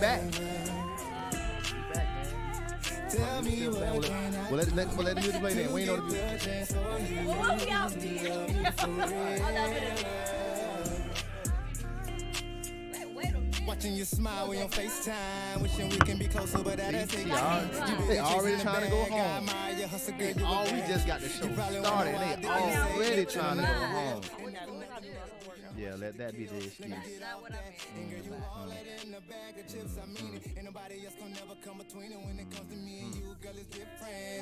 back. We back, man. Tell me what Well, let the music play then. We ain't know the music. What we out Wait a minute. Watching you smile when you FaceTime, wishing we can be closer, but that ain't They already trying to go home. We just got the show started. They already trying to go home. Yeah, let that be the excuse. That's not what I meant.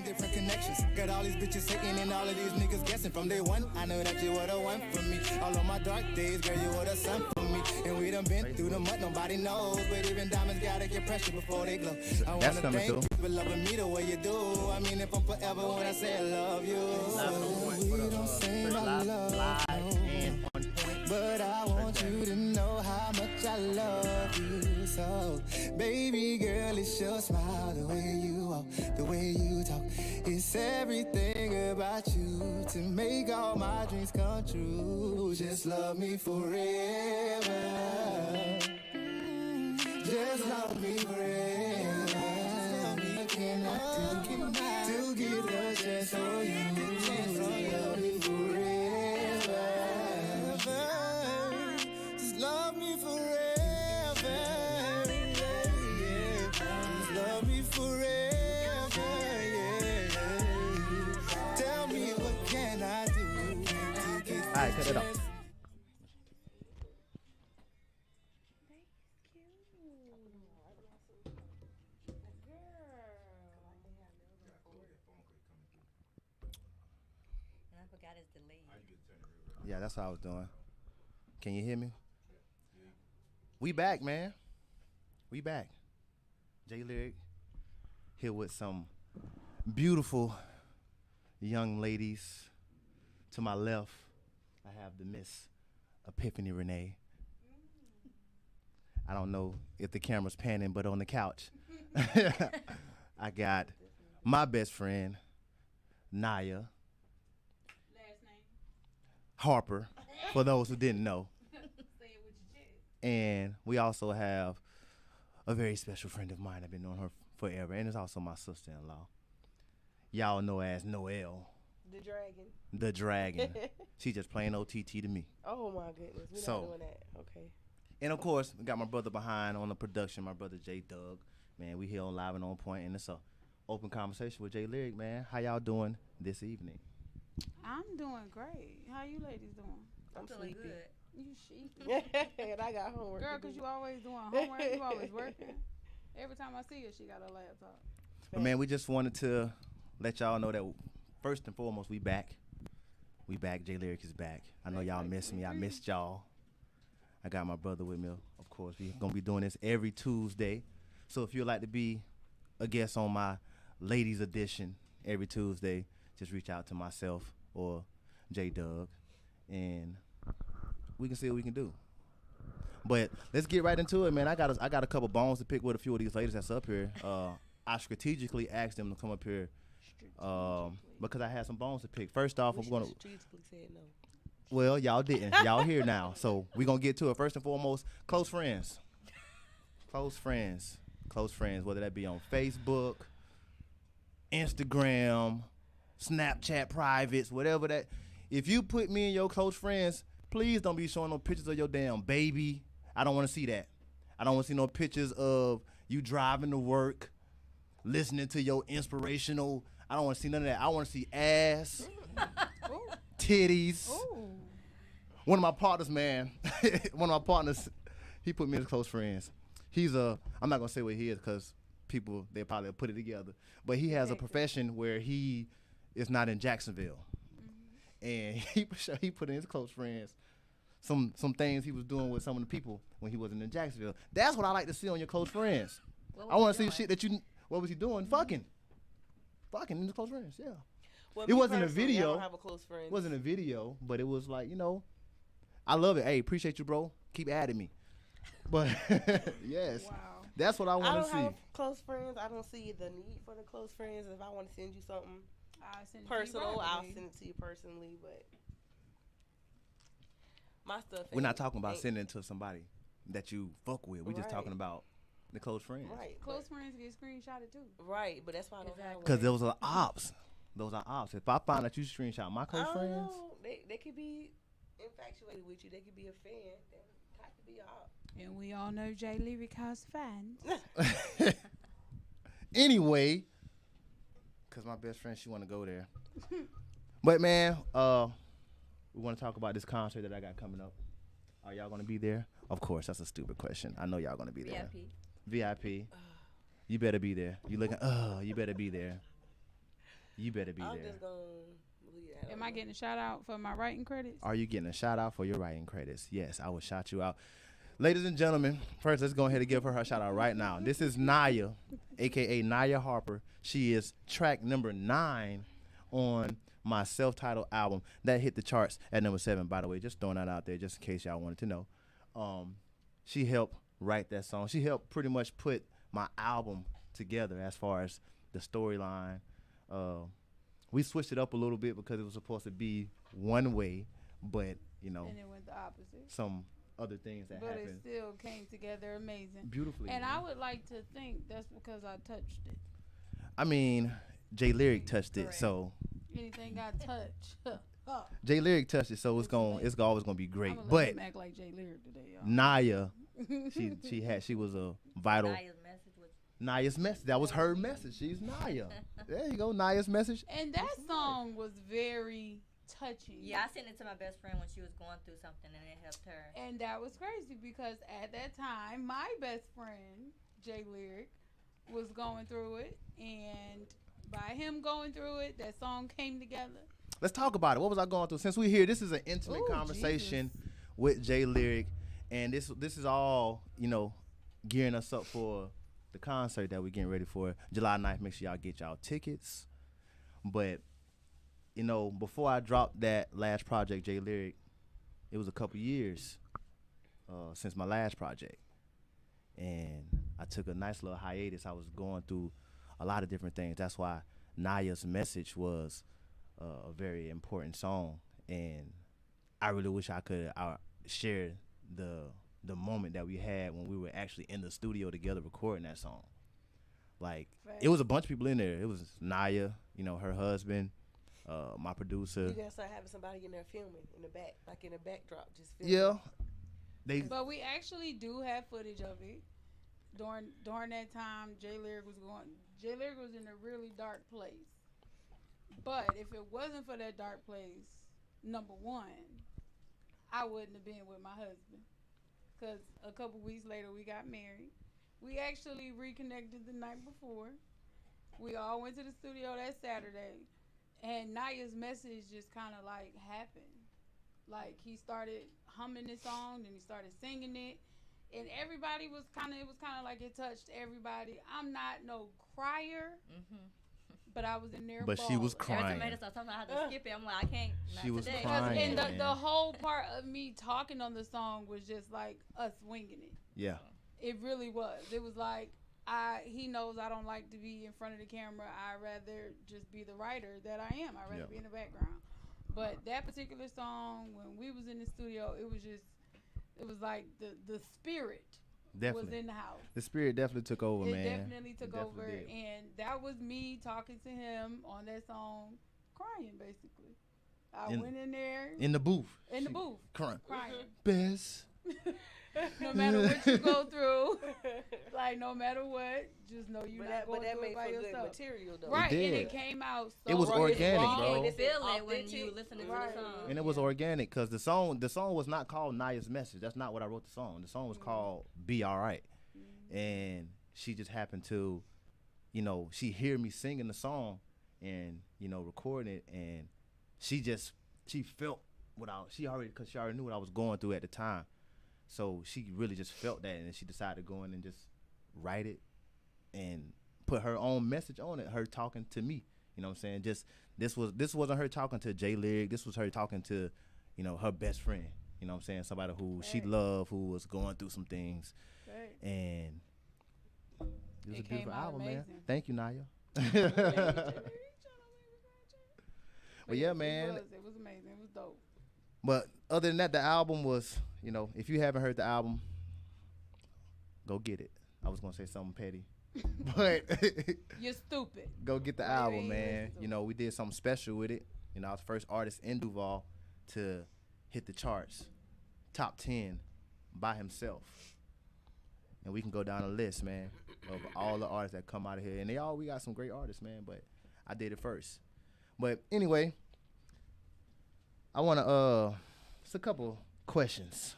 Different connections. Got all these bitches hating and all of these niggas guessing. From day one, I know that you were the one for me. All of my dark days, girl, you were the sun for me. And we done been through the mud, nobody knows. But even diamonds gotta get pressure before they glow. I That's wanna coming thank through. you for loving me the way you do. I mean, if I'm forever when I say I love you. We don't sing I love you. But I want you to know how much I love you. So, baby girl, it's your smile, the way you walk, the way you talk. It's everything about you to make all my dreams come true. Just love me forever. Just love me forever. What can I do to give a chance for you? Love me forever. Just love me forever. Yeah. Just love me forever. Yeah. Tell me what can I do to get All right, cut it off. And I forgot it's delayed. Yeah, that's what I was doing. Can you hear me? We back, man. We back. Lyrik here with some beautiful young ladies. To my left, I have the Miss Epiphany Renee. I don't know if the camera's panning, but on the couch, I got my best friend, Naya Last name? Harper, for those who didn't know. Say it with your chest. And we also have a very special friend of mine. I've been knowing her forever, and it's also my sister-in-law. Y'all know as Noelle, The dragon. the dragon. She just plain OTT to me. Oh my goodness. We're So- not doing that. Okay. And of course, we got my brother behind on the production, my brother J Doug. Man, we here on Live and On Point, and it's a open conversation with Lyrik, man. How y'all doing this evening? I'm doing great. How you ladies doing? I'm Doing sleepy. good. You sheepy. And I got homework. Girl, to because do. you always doing homework. You always working. Every time I see her, she got a laptop. But man, we just wanted to let y'all know that first and foremost, we back. We back. Lyrik is back. I know y'all missed me. I missed y'all. I got my brother with me, of course. We're going to be doing this every Tuesday. So if you'd like to be a guest on my ladies edition every Tuesday, just reach out to myself or J Doug, and we can see what we can do. But let's get right into it, man. I got a couple bones to pick with a few of these ladies that's up here. I strategically asked them to come up here because I had some bones to pick. First off, We we're going to... strategically said no. Well, y'all didn't. Y'all here now. So we're going to get to it. First and foremost, close friends. Close friends. Close friends, whether that be on Facebook, Instagram, Snapchat privates, whatever that. If you put me in your close friends, please don't be showing no pictures of your damn baby. I don't want to see that. I don't want to see no pictures of you driving to work, listening to your inspirational. I don't want to see none of that. I want to see ass, titties. Ooh. One of my partners, man, he put me in his close friends. He's I'm not going to say what he is because people, they probably put it together. But he has a profession where he is not in Jacksonville. And he put in his close friends some things he was doing with some of the people when he wasn't in Jacksonville. That's what I like to see on your close friends. I want to see shit that what was he doing? Fucking in his close friends, yeah. Well, It me wasn't a personally, I video. don't have a close friend. It wasn't a video, but it was like, I love it. Hey, appreciate you, bro. Keep adding me. But yes, Wow. that's what I I want don't to see. have close friends. I don't see the need for the close friends. If I want to send you something I'll send it to you personal, I'll privately. send it to you personally. But my stuff. We're not talking about ain't- sending it to somebody that you fuck with. We're just Right. talking about The close friends. Right. Close friends get screenshotted too. Right, but that's why I don't have Because one. those are ops. Those are ops. If I find that you screenshot my I close don't friends, know. They could be infatuated with you. They could be a fan. They don't have to be a op. And we all know Jay Lyrik has fans. anyway, because my best friend, she want to go there. But man, we want to talk about this concert that I got coming up. Are y'all gonna be there? Of course, that's a stupid question. I know y'all gonna be there. VIP. You better be there. You looking? You better be there. You better be I'm there. just gonna leave that. Am I getting a shout out for my writing credits? Are you getting a shout out for your writing credits? Yes, I will shout you out. Ladies and gentlemen, first let's go ahead and give her shout out right now. This is Naya, aka Naya Harper. She is track number 9 on my self-titled album that hit the charts at number 7. By the way, just throwing that out there, just in case y'all wanted to know. She helped write that song. She helped pretty much put my album together as far as the storyline. We switched it up a little bit because it was supposed to be one way, but you know, And it went the opposite. some other things that But it happened still came together amazing. beautifully. And man. I would like to think that's because I touched it. I mean, Jay Lyrik touched it, Correct. so Anything I touch. Jay Lyrik touched it, so it's always gonna be great. I'm gonna But let him act like Jay Lyrik today, y'all. Naya, she was a vital. Naya's message was Naya's message. That was her message. She's Naya. There you go, Naya's message. And that song was very touching. yeah. I sent it to my best friend when she was going through something, and it helped her. And that was crazy because at that time, my best friend, Jay Lyrik, was going through it. And by him going through it, that song came together. Let's talk about it. What was I going through? Since we're here, this is an intimate Ooh, conversation Jesus. with Jay Lyrik, and this is all, you know, gearing us up for the concert that we're getting ready for July 9th. Make sure y'all get y'all tickets. But you know, before I dropped that last project, Jay Lyrik, it was a couple years since my last project, and I took a nice little hiatus. I was going through a lot of different things. That's why Naya's message was a very important song, and I really wish I could share the moment that we had when we were actually in the studio together recording that song. Like, it was a bunch of people in there. It was Naya, you know, her husband, my producer. You gotta start having somebody in there filming in the back, like in the backdrop, just filming. Yeah, they. But we actually do have footage of it. During that time, Jay Lyrik was in a really dark place. But if it wasn't for that dark place, number one, I wouldn't have been with my husband. Because a couple weeks later, we got married. We actually reconnected the night before. We all went to the studio that Saturday. And Naya's message just kind of like happened. Like, he started humming this song, and he started singing it. And everybody it was kind of like it touched everybody. I'm not no crier, but I was in there. But she was Every time crying. I made it start talking, I had to skip it. I'm like, I can't. Not She was today. crying. And man. the whole part of me talking on the song was just like us winging it. Yeah. It really was. It was like, he knows I don't like to be in front of the camera. I'd rather just be the writer that I am. I'd rather be in the background. But that particular song, when we was in the studio, it was like the spirit was in the house. The spirit definitely took over, It man. definitely took It over. definitely did. And that was me talking to him on that song, crying basically. I In- went in there In the booth. in the booth, Crying. crying. Best. No matter what you go through, like no matter what, just know you're But not that going through made it by for good yourself. material though. Right, and did. it came out so It was raw. organic, Raw. bro. You can feel it when Authentic. you listening to Right. the song. And it was organic because the song was not called Naya's Message. That's not what I wrote the song. The song was called Be Alright. And she just happened to, you know, she hear me singing the song and, you know, recording it, and she felt she already knew what I was going through at the time. So she really just felt that, and she decided to go in and just write it and put her own message on it, her talking to me. You know what I'm saying? Just this wasn't her talking to Jay Lyrik. This was her talking to, you know, her best friend. You know what I'm saying? Somebody who she loved, who was going through some things. Right. And it was It a beautiful came out album, man. amazing. Thank you, Naya. But yeah, man. It was amazing. It was dope. But other than that, the album was, you know, if you haven't heard the album, go get it. I was gonna say something petty, but You're stupid. go get the What do you album, mean, man. listen to You know, we did something special with it. You know, I was the first artist in Duval to hit the charts, top 10 by himself. And we can go down a list, man, of all the artists that come out of here. And we got some great artists, man, but I did it first. But anyway, I want to, it's a couple questions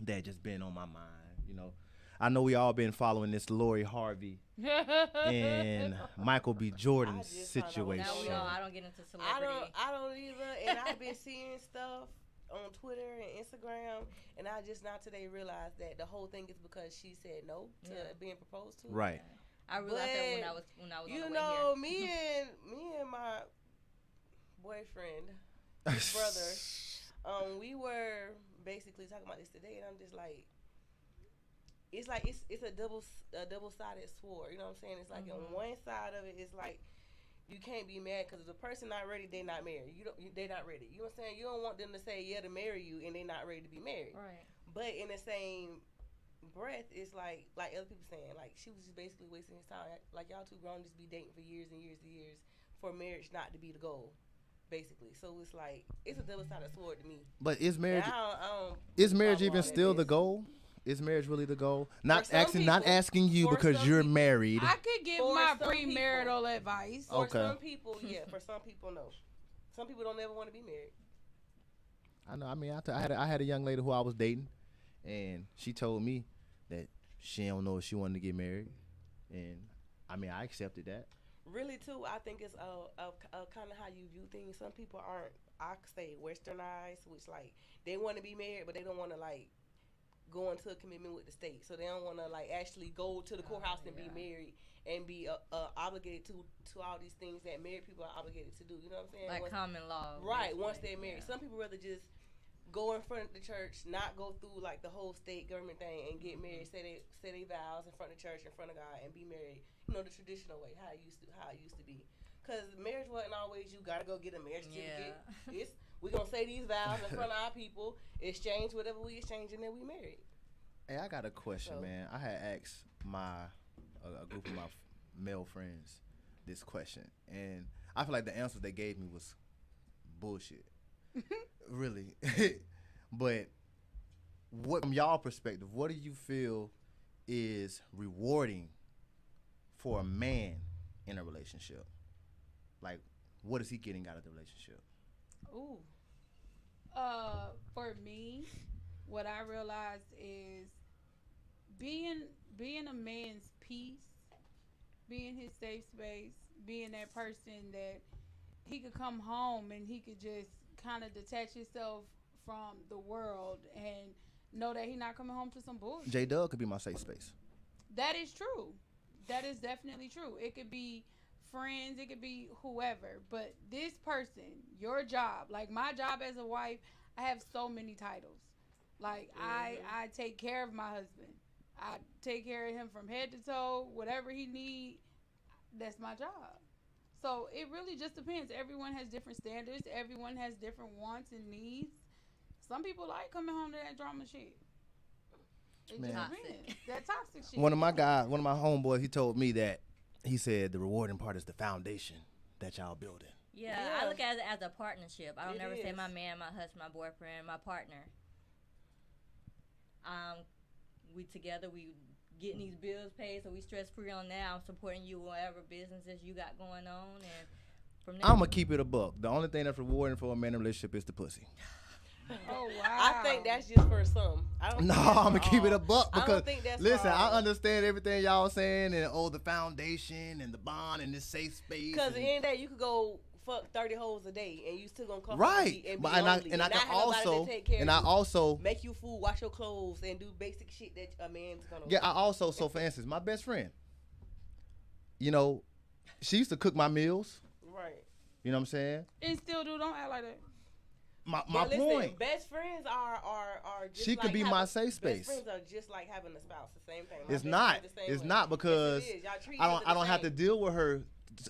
that just been on my mind, you know. I know we all been following this Lori Harvey and Michael B. Jordan I just found out situation. Now we all, I don't get into celebrity. I don't either. And I've been seeing stuff on Twitter and Instagram, and I just now today realized that the whole thing is because she said no to being proposed to. Right. I realized that when I was You on the know, way here. me and my boyfriend, his brother, we were basically talking about this today, and I'm just like, it's a double-sided sword. You know what I'm saying? It's like on one side of it, it's like you can't be mad because if the person not ready, they not married. They not ready. You know what I'm saying? You don't want them to say yeah to marry you and they not ready to be married. Right. But in the same breath, it's like other people saying, like she was just basically wasting his time. Like y'all two grown just be dating for years and years and years for marriage not to be the goal, basically. So it's like it's a double-sided sword to me. But is marriage I don't even follow all still that the goal? Is marriage really the goal? Not some asking you for because some you're people. married. I could give For my some premarital advice. For Okay. some people, yeah. For some people, no. Some people don't ever want to be married. I know. I mean, I had a young lady who I was dating, and she told me that she don't know if she wanted to get married, and I mean, I accepted that. Really, too, I think it's kind of how you view things. Some people aren't, I could say, westernized, which like they want to be married, but they don't want to like go into a commitment with the state, so they don't want to like actually go to the courthouse and be married and be obligated to all these things that married people are obligated to do. You know what I'm saying? Like common law. Right. basically. Once they're married, some people rather just go in front of the church, not go through like the whole state government thing, and get married. Say they vows in front of the church, in front of God, and be married. You know, the traditional way, how it used to be. Cause marriage wasn't always you gotta go get a marriage certificate. We gonna say these vows in front of our people, exchange whatever we exchange, and then we married. Hey, I got a question, man. I had asked a group of my male friends this question, and I feel like the answers they gave me was bullshit. Really. But what, from y'all perspective, what do you feel is rewarding for a man in a relationship? Like, what is he getting out of the relationship? Ooh. For me, what I realized is being a man's peace, being his safe space, being that person that he could come home and he could just kind of detach himself from the world and know that he's not coming home to some bullshit. J Dub could be my safe space. That is true. That is definitely true. It could be friends, it could be whoever, but this person, your job, like my job as a wife, I have so many titles. Like I take care of my husband. I take care of him from head to toe. Whatever he need, that's my job. So it really just depends. Everyone has different standards. Everyone has different wants and needs. Some people like coming home to that drama shit. It Man. just depends. That toxic shit. One of my homeboys, he told me that he said the rewarding part is the foundation that y'all building. Yeah, I look at it as a partnership. I don't never say my man, my husband, my boyfriend, my partner. We together, we getting these bills paid, so we stress free on that. I'm supporting you whatever businesses you got going on, and from there. I'm gonna keep it a buck. The only thing that's rewarding for a man in a relationship is the pussy. Oh wow! I think that's just for some. I don't. No, think that's I'm gonna for keep all. it a buck I don't because think that's listen, for I all. understand everything y'all saying and the foundation and the bond and this safe space. Because at the end of the day, you could go fuck 30 hoes a day and you still gonna come Right, and be but lonely and I not can have nobody also to take care and of I you, also make you food, wash your clothes, and do basic shit that a man's gonna. yeah I also so for instance, my best friend, you know, she used to cook my meals. Right. You know what I'm saying? And still do. Don't act like that. My Listen, point. best friends are just She could like be having, my safe space. Best friends are just like having a spouse. The same thing. My It's best not. friend the same It's way. not because Yes, it is. Y'all treat I each don't other have the to same. deal with her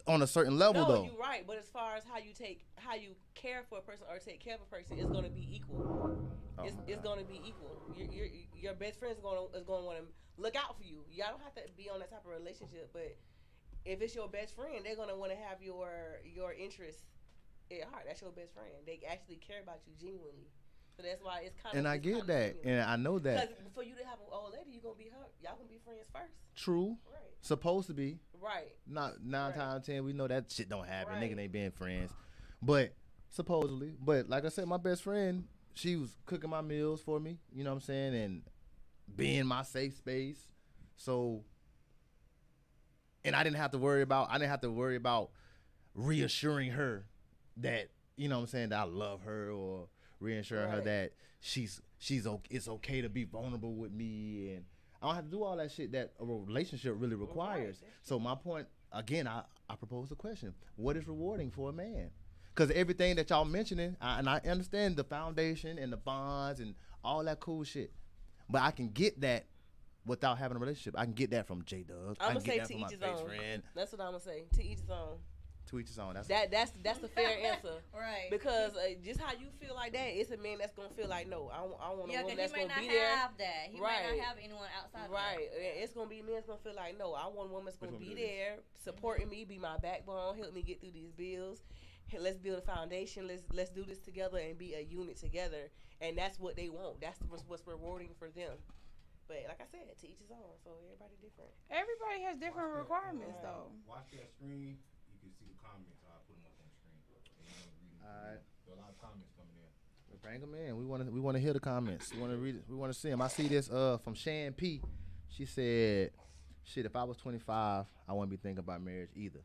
on a certain level, no, though. you're right. But as far as how you care for a person or take care of a person, it's gonna be equal. It's gonna be equal. Your best friend is gonna want to look out for you. Y'all don't have to be on that type of relationship, but if it's your best friend, they're gonna want to have your interests at heart. That's your best friend. They actually care about you genuinely. So that's why it's kind of. And I get that, and I know that. Because for you to have an old lady, y'all gonna be friends first. True. Right. Supposed to be. Right. Not 9 times out of 10, we know that shit don't happen. Right. Nigga ain't being friends, but supposedly. But like I said, my best friend, she was cooking my meals for me. You know what I'm saying, and being my safe space. So, and I didn't have to worry about reassuring her that, you know what I'm saying, that I love her, or reassuring her that it's okay to be vulnerable with me, and I don't have to do all that shit that a relationship really requires. Right. So my point, again, I propose the question: what is rewarding for a man? Because everything that y'all mentioning, and I understand the foundation and the bonds and all that cool shit, but I can get that without having a relationship. I can get that from J-Dub. I'm I gonna can say get that to from my each his best own. friend. That's what I'm gonna say. To each his own. To each his own. That's the fair answer. Right. Because just how you feel like that, it's a man that's gonna feel like, no, I want a woman that's he gonna might be not there. have that. He might not have anyone outside. Right. Of that. It's gonna be men that's gonna feel like, no, I want a woman that's gonna be there, supporting me, be my backbone, help me get through these bills. Let's build a foundation. Let's do this together and be a unit together. And that's what they want. That's what's rewarding for them. But like I said, to each his own. So everybody different. Everybody has different requirements, though. Watch that screen. You can see the comments. I'll put them up on the screen. All right. There are a lot of comments coming in. Bring them in. We want to hear the comments. We want to read it. We want to see them. I see this from Shan P. She said, "Shit, if I was 25, I wouldn't be thinking about marriage either."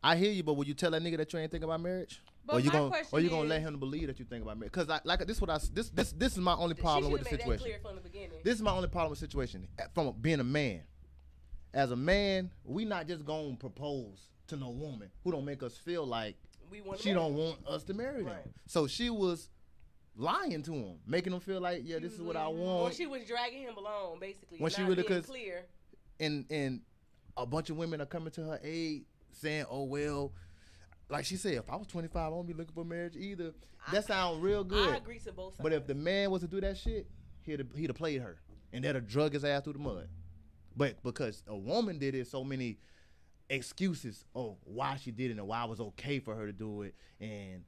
I hear you, but would you tell that nigga that you ain't thinking about marriage? But or you my gonna let him believe that you think about marriage? Cause this is my only problem with the situation. That clear from the beginning. This is my only problem with the situation. From being a man, as a man, we not just gonna propose to no woman who don't make us feel like she don't want us to marry them. Right. So she was lying to him, making him feel like, yeah, this is what I want. Or she was dragging him along, basically. When she not really being clear. And a bunch of women are coming to her aid saying, oh, well, like she said, if I was 25, I won't be looking for marriage either. That sounds real good. I agree to both sides. But if the man was to do that shit, he'd have played her. And that'd have drug his ass through the mud. But because a woman did it, so many excuses of why she did it and why it was okay for her to do it. And,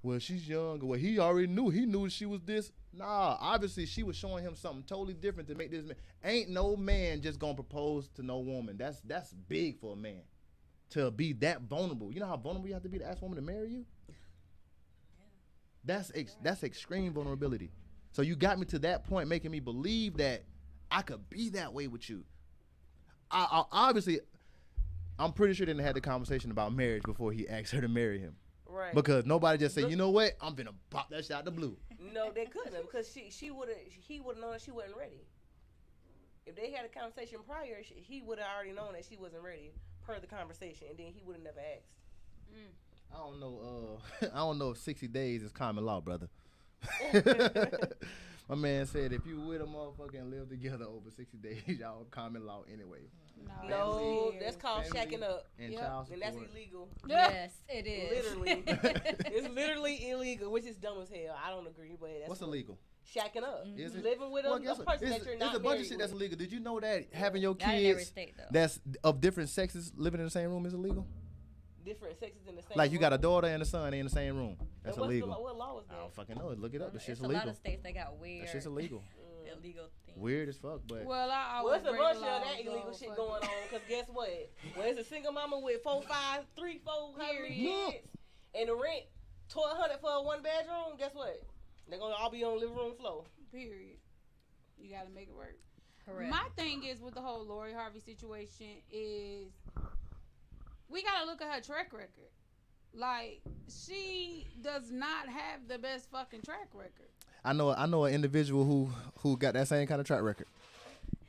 well, she's young. Well, he already knew. He knew she was this. Nah, obviously she was showing him something totally different to make this man. Ain't no man just gonna propose to no woman. That's big for a man. To be that vulnerable. You know how vulnerable you have to be to ask a woman to marry you? That's extreme vulnerability. So you got me to that point, making me believe that I could be that way with you. I obviously, I'm pretty sure they didn't have the conversation about marriage before he asked her to marry him. Right. Because nobody just said, you know what, I'm finna pop that shit out the blue. No, they couldn't have, because he would have known that she wasn't ready. If they had a conversation prior, he would have already known that she wasn't ready per the conversation, and then he would have never asked. I don't know. I don't know if 60 days is common law, brother. My man said if you with a motherfucker and live together over 60 days, y'all common law anyway. No, that's called family, shacking up, and child and that's support. illegal. Yes, it is. Literally, it's literally illegal, which is dumb as hell. I don't agree, but that's What's illegal? Shacking up, Is it? living with Well, a guess what? person that you're not There's a bunch married of shit with. that's illegal. Did you know that having your Not in every kids state, though. that's of different sexes living in the same room is illegal? Different sexes in the same. Like you got a room. daughter and a son they in the same room. That's And illegal. what law is I that? don't fucking know. Look it up. The shit's It's a illegal. lot of states that got weird, That shit's illegal. illegal things. Weird as fuck, but Well, I Well, always it's a break bunch the of laws, that illegal so shit fuck going it. on. Cause guess what? When it's a single mama with 4, 5, 3, 4, however many Yeah. kids, and the rent $1,200 for a 1 bedroom, guess what? They're gonna all be on living room floor. Period. You got to make it work. Correct. My thing is with the whole Lori Harvey situation is we got to look at her track record. Like, she does not have the best fucking track record. I know an individual who got that same kind of track record.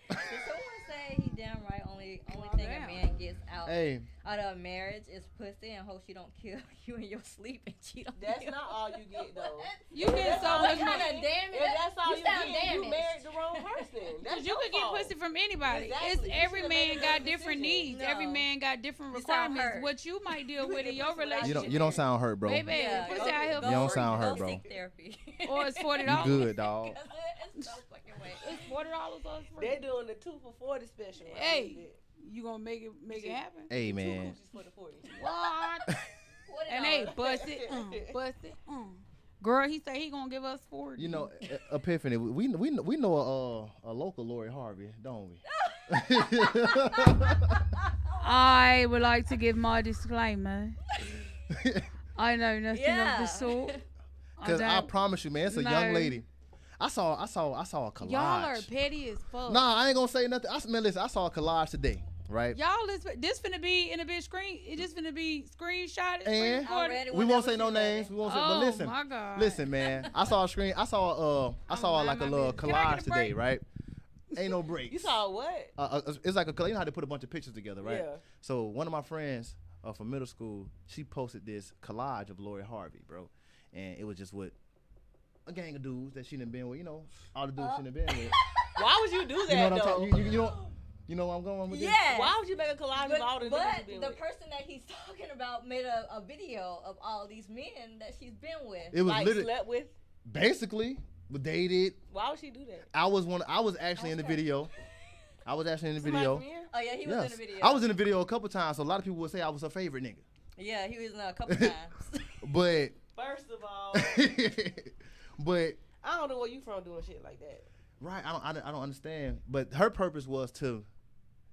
Did someone say he damn right. Only Well, thing damn. a man gets out Hey, out of a marriage is pussy, and hope she don't kill you in your sleep and cheat on That's you. not all you get though. You get so What much kind money. of damage? If that's all you sound get, you damaged. married the wrong person. That's Cause you your could get fault. pussy from anybody. Exactly. It's You every should've man made a got better different decision. needs. No. Every man got different You sound requirements. hurt. What you might deal You with get in your pussy without relationship. you don't sound hurt, bro. Baby, Yeah, pussy go- out here. go- You don't sound go hurt, bro. seek therapy. Or it's $40. You good, dog. It's so fucking way. It's $40 or it's free. They're doing the 2 for 40 special. right? Hey, you gonna make it happen? Hey, Two man. coochies for the 40. What? What And it hey, all- bust it, bust it. Girl, he said he gonna give us 40. You know, Epiphany. We know a local Lori Harvey, don't we? I would like to give my disclaimer. I know nothing of Yeah. the sort. Because I don't- promise you, man, it's a No. young lady. I saw a collage. Y'all are petty as fuck. Nah, I ain't gonna say nothing. Man, listen, I saw a collage today, right? Y'all, this finna be in a big screen. It just finna be screenshotted. And Already we when won't that say no was names. We won't say. But Oh listen, my God. listen, man. I saw a screen. I saw mind like a my little business. Can I collage get a today, break? right? Ain't no breaks. You saw what? It's like you know how they put a bunch of pictures together, right? Yeah. So one of my friends from middle school, she posted this collage of Lori Harvey, bro, and it was just with a gang of dudes that she done been with, you know, all the dudes she done been with. Why would you do that You know what I'm though? talking? You know where I'm going with this? Yeah. Why would you make a collage But, of all the but niggas you been the with? person that he's talking about made a video of all these men that she's been with. It was Like literally slept with? basically dated. Why would she do that? I was actually in the Okay. video. I was actually in the Somebody video. from here? Oh yeah, he was Yes. in the video. I was in the video a couple times, so a lot of people would say I was her favorite nigga. Yeah, he was in a couple times. But First of all, but I don't know where you from doing shit like that. right, I don't understand. But her purpose was to,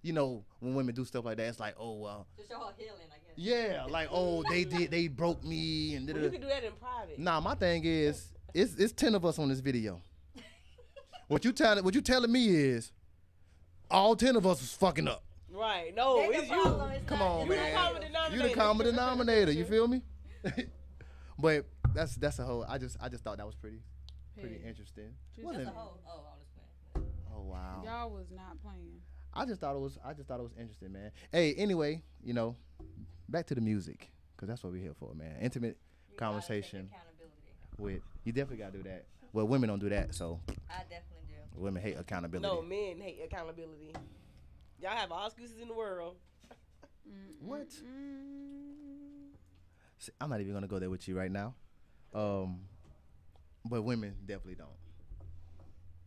you know, when women do stuff like that, it's like, oh well, To show her healing, I guess. yeah, like oh they broke me and Well, you can do that in private. Nah, my thing is it's 10 of us on this video. What you telling me is all 10 of us was fucking up. Right. No, There's it's the you. problem, it's Come not- on, it's You not the man. common you. denominator. You the common denominator, you feel me? But that's a whole I just thought that was pretty Hey, interesting. Just- Wasn't That's it? a whole. Oh, I was playing. Oh wow. Y'all was not playing. I just thought it was interesting, man. Hey, anyway, you know, back to the music, cause that's what we're here for, man. Intimate You gotta take conversation accountability. with you definitely gotta do that. Well, women don't do that, so I definitely do. women hate accountability. No, men hate accountability. Y'all have all excuses in the world. What? See, I'm not even gonna go there with you right now. But women definitely don't.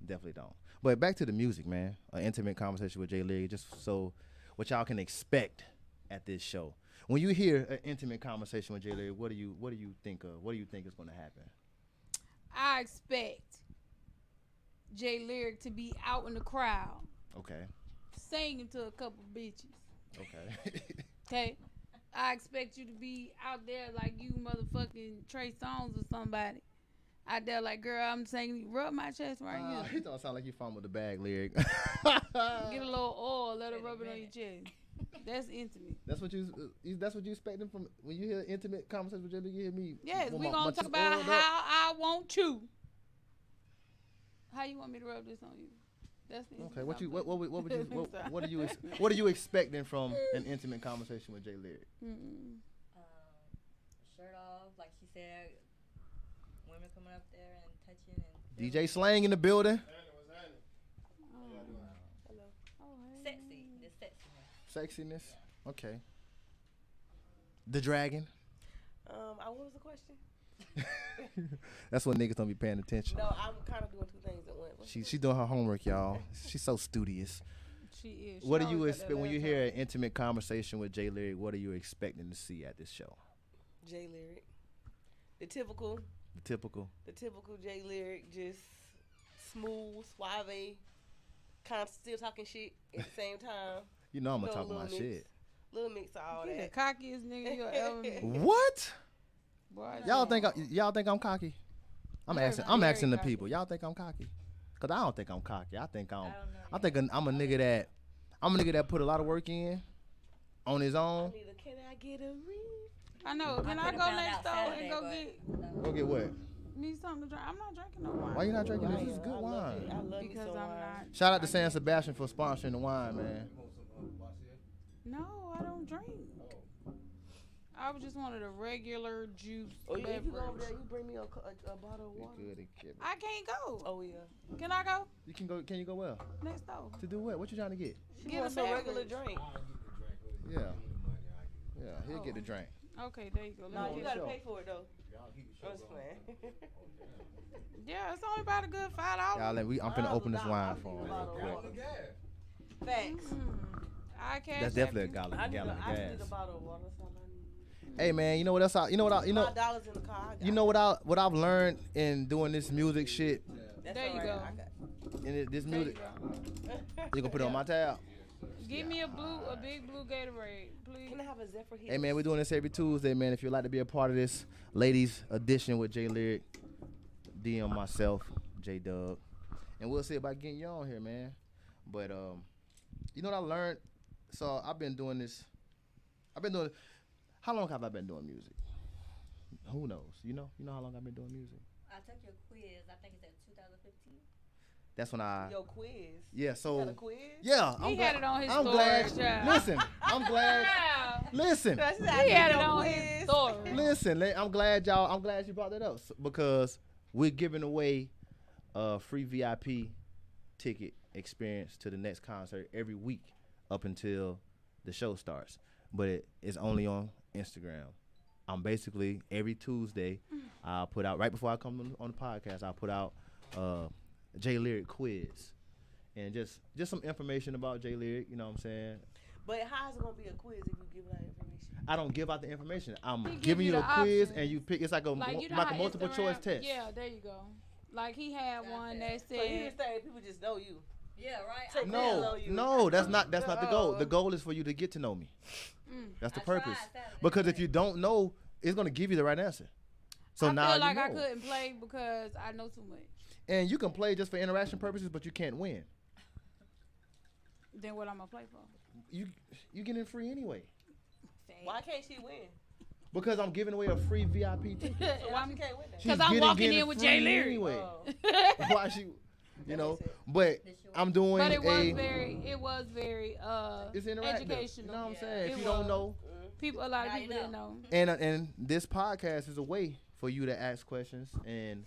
Definitely don't. But back to the music, man. An intimate conversation with Jay Lyrik, just so what y'all can expect at this show. When you hear an intimate conversation with Jay Lyrik, what do you think of? What do you think is gonna happen? I expect Jay Lyrik to be out in the crowd Okay. singing to a couple bitches. Okay. Okay? I expect you to be out there like you motherfucking Trey Songz or somebody. Out there like, girl, I'm saying, rub my chest right He don't sound like you fumbled the bag, Lyrik. here. Get a little oil, let her rub it on your chest. That's intimate. That's what you expecting from when you hear intimate conversation with Jay Lyrik. You hear me? Yes, with we my gonna chest talk about oiled up? how I want you. How you want me to rub this on you? That's the Okay, intimate what are you expecting from an intimate conversation with Jay Lyrik? Shirt off, like she said. Women coming up there and touching and DJ Slang in the building. sexy. The sexiness. Sexiness. Okay. The dragon. What was the question? That's when niggas don't be paying attention. No, I'm kind of doing two things at once. She's doing her homework, y'all. She's so studious. She is. What do you expect when you hear an intimate conversation with Jay Lyrik? What are you expecting to see at this show? Jay Lyrik. The typical The typical. Jay Lyrik, just smooth, suave, kind of still talking shit at the same time. You know I'm You gonna know, talk my little shit. Little mix of all You the that. cockiest nigga you ever met. What? Boy, I Y'all don't- think I'm cocky? I'm You're asking very the cocky. people. Y'all think I'm cocky? Cause I don't think I'm cocky. I think I don't know. I think I'm a nigga that put a lot of work in on his own. Can I get a ring? I know. Can I could've go found next out door Saturday, and go but get Go get what? me something to drink? I'm not drinking no wine. Why you not drinking this? Wine. This is good I love wine. it. I love me Because some I'm wine. not. Shout out to San Sebastian for sponsoring the wine, man. No, I don't drink. I was just wanted a regular juice Oh yeah, if you go over beverage. there, you bring me a bottle of water. Good and Kevin. I can't go. Oh yeah. Can I go? You can go. Can you go well? Next door. To do what? What you trying to get? She Get wants a some beverage. regular drink. Yeah. Yeah, he'll get the drink. Okay, there you go. No, Let you me gotta Sure. pay for it though. I was playing. Yeah, it's only about a good $5. I'm finna open this wine for him real Bottle of quick. water. Facts. I cash That's app definitely a you. gallon, I need gallon of I just need a gas. bottle of water. That's all I need. Hey man, you know what else? You know what? You know. $5 in the car. I got You know what I've learned in doing this music shit. That's There you all right, go. I got In this There you music, go. you gonna put it on my tab. Give me a big blue Gatorade, please. Can I have a Zephyr here? Hey man, we're doing this every Tuesday, man. If you'd like to be a part of this ladies edition with J Lyrik, DM myself, J Dub, and we'll see about getting you on here, man. But you know what I learned? So I've been doing this. How long have I been doing music? Who knows? You know how long I've been doing music? I took your quiz. I think it's at 2015. That's when I. Your quiz. Yeah. You So. got a quiz? Yeah. He had it on his I'm story, glad. child. Listen. I'm glad. Listen. He had it on his story. Listen, I'm glad you brought that up because we're giving away a free VIP ticket experience to the next concert every week up until the show starts. But it's only on Instagram. I'm basically every Tuesday I'll put out right before I come on the podcast, I'll put out J Lyrik quiz. And just some information about J Lyrik, you know what I'm saying? But how is it gonna be a quiz if you give that information? I don't give out the information. I'm He give giving you you a the quiz options. and you pick. It's like a Like, you know like how a multiple Instagram- choice test. Yeah, there you go. Like he had one that So you said, just saying people just know you. Yeah, right. Take I that did. low. No, that's not the goal. The goal is for you to get to know me. That's the I tried purpose. Saturday, Because if but- you don't know, it's gonna give you the right answer. So I now feel like you I know. couldn't play because I know too much. And you can play just for interaction purposes, but you can't win. Then what I'm gonna play for? You get in free anyway. Why can't she win? Because I'm giving away a free VIP ticket. So why she can't win that? She's 'Cause I'm getting walking in with free J Lyrik. anyway. Oh. Why she? You know, makes sense. but I'm doing But it was a. very It's interactive. educational. You know what I'm Yeah. saying? If It you don't was. know, A lot of Now you people didn't know. and this podcast is a way for you to ask questions and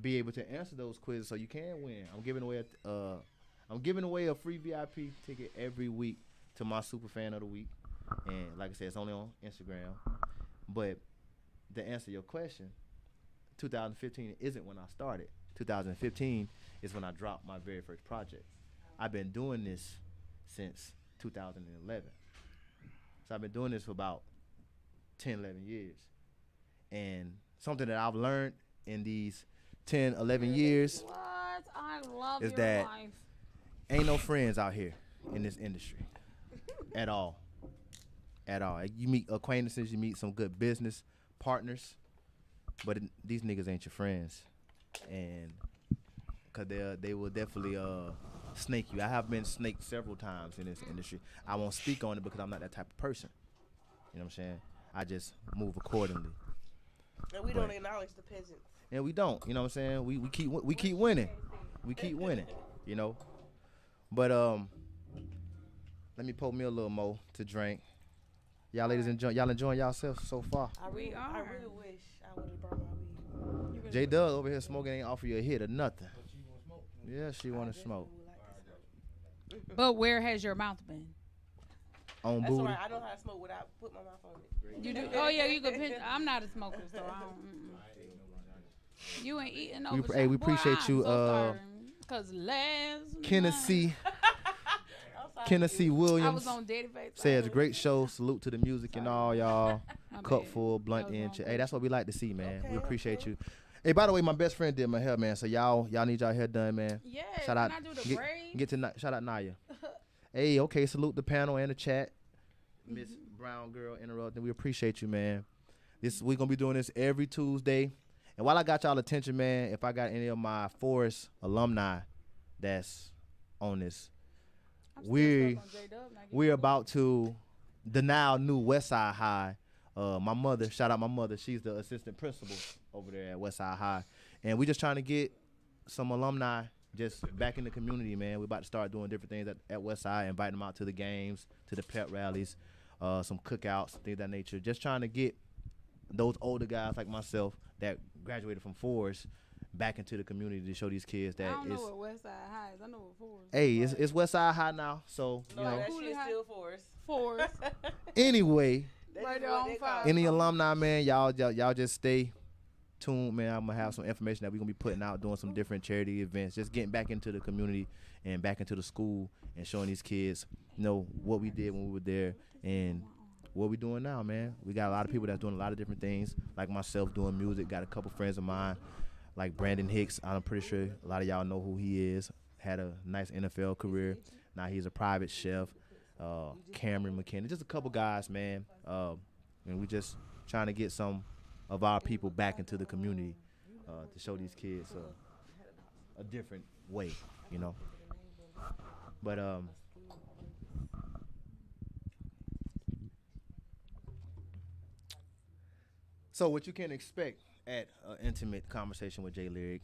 be able to answer those quizzes so you can win. I'm giving away a free VIP ticket every week to my super fan of the week, and like I said, it's only on Instagram. But to answer your question, 2015 isn't when I started. 2015 is when I dropped my very first project. I've been doing this since 2011. So I've been doing this for about 10, 11 years. And something that I've learned in these 10, 11 years, What? I love Is your that- life. ain't no friends out here in this industry at all. At all. You meet acquaintances, you meet some good business partners, but these niggas ain't your friends. And because they will definitely snake you. I have been snaked several times in this industry. I won't speak on it because I'm not that type of person. You know what I'm saying? I just move accordingly. And we don't acknowledge the peasants. And we don't, you know what I'm saying? We keep winning. We keep winning, you know. But let me pour me a little more to drink. Y'all ladies enjoying yourselves so far. I really wish I would have brought my weed. J Dub over here smoking ain't offer you a hit or nothing. Yeah, she wanna I smoke. definitely would like to smoke. But where has your mouth been? On That's booty. alright. I know how to smoke without putting my mouth on it. You do? Oh yeah, you could pinch. I'm not a smoker, so I don't. You ain't eating no. We appreciate you, Cause last Tennessee night, I Williams was on Daddy Face. says great show. Salute to the music and all y'all. My Cup bad. full, blunt That was in. wrong. Hey, that's what we like to see, man. Okay, We appreciate okay. you. Hey, by the way, my best friend did my hair, man. So y'all need y'all hair done, man. Yeah, Shout can out. I do the braid? Get to shout out Naya. Hey, okay, salute the panel and the chat. Miss Brown girl interrupting. We appreciate you, man. We gonna be doing this every Tuesday. And while I got y'all attention, man, if I got any of my Forest alumni that's on this, I'm still we stuck on J-Dub, not getting we're no- about to the now new Westside High. My mother, shout out my mother. She's the assistant principal over there at Westside High, and we just trying to get some alumni just back in the community, man. We're about to start doing different things at Westside, inviting them out to the games, to the pep rallies, some cookouts, things of that nature. Just trying to get those older guys like myself that graduated from Forest back into the community to show these kids that I don't know what Westside High is. I know what Forest. hey, it's Westside High now. So No, you know. that shit's still Forest. Forest. Anyway, That's Right just there what on they fire. call it. any alumni, man, y'all just stay tuned, man. I'm gonna have some information that we're gonna be putting out, doing some different charity events, just getting back into the community and back into the school and showing these kids, what we did when we were there and what we doing now, man. We got a lot of people that's doing a lot of different things, like myself doing music. Got a couple friends of mine, like Brandon Hicks. I'm pretty sure a lot of y'all know who he is. Had a nice NFL career. Now he's a private chef. Cameron McKinney, just a couple guys, man. And we just trying to get some of our people back into the community to show these kids a different way, But so what you can expect at an intimate conversation with Jay Lyrik,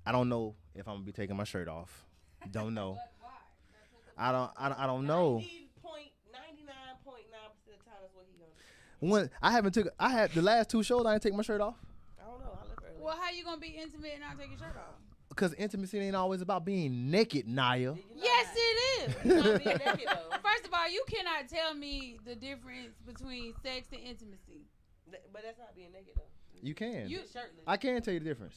I don't know if I'm gonna be taking my shirt off. Don't know. I don't know. 99.9% of the time that's what he gonna do. When I had the last two shows I didn't take my shirt off. I don't know. I left early. Well, how you gonna be intimate and not take your shirt off? Because intimacy ain't always about being naked, Naya. Yes, it is. You not being naked though. First of all, you cannot tell me the difference between sex and intimacy. But that's not being naked though. You can. You- Shirtless. I can tell you the difference.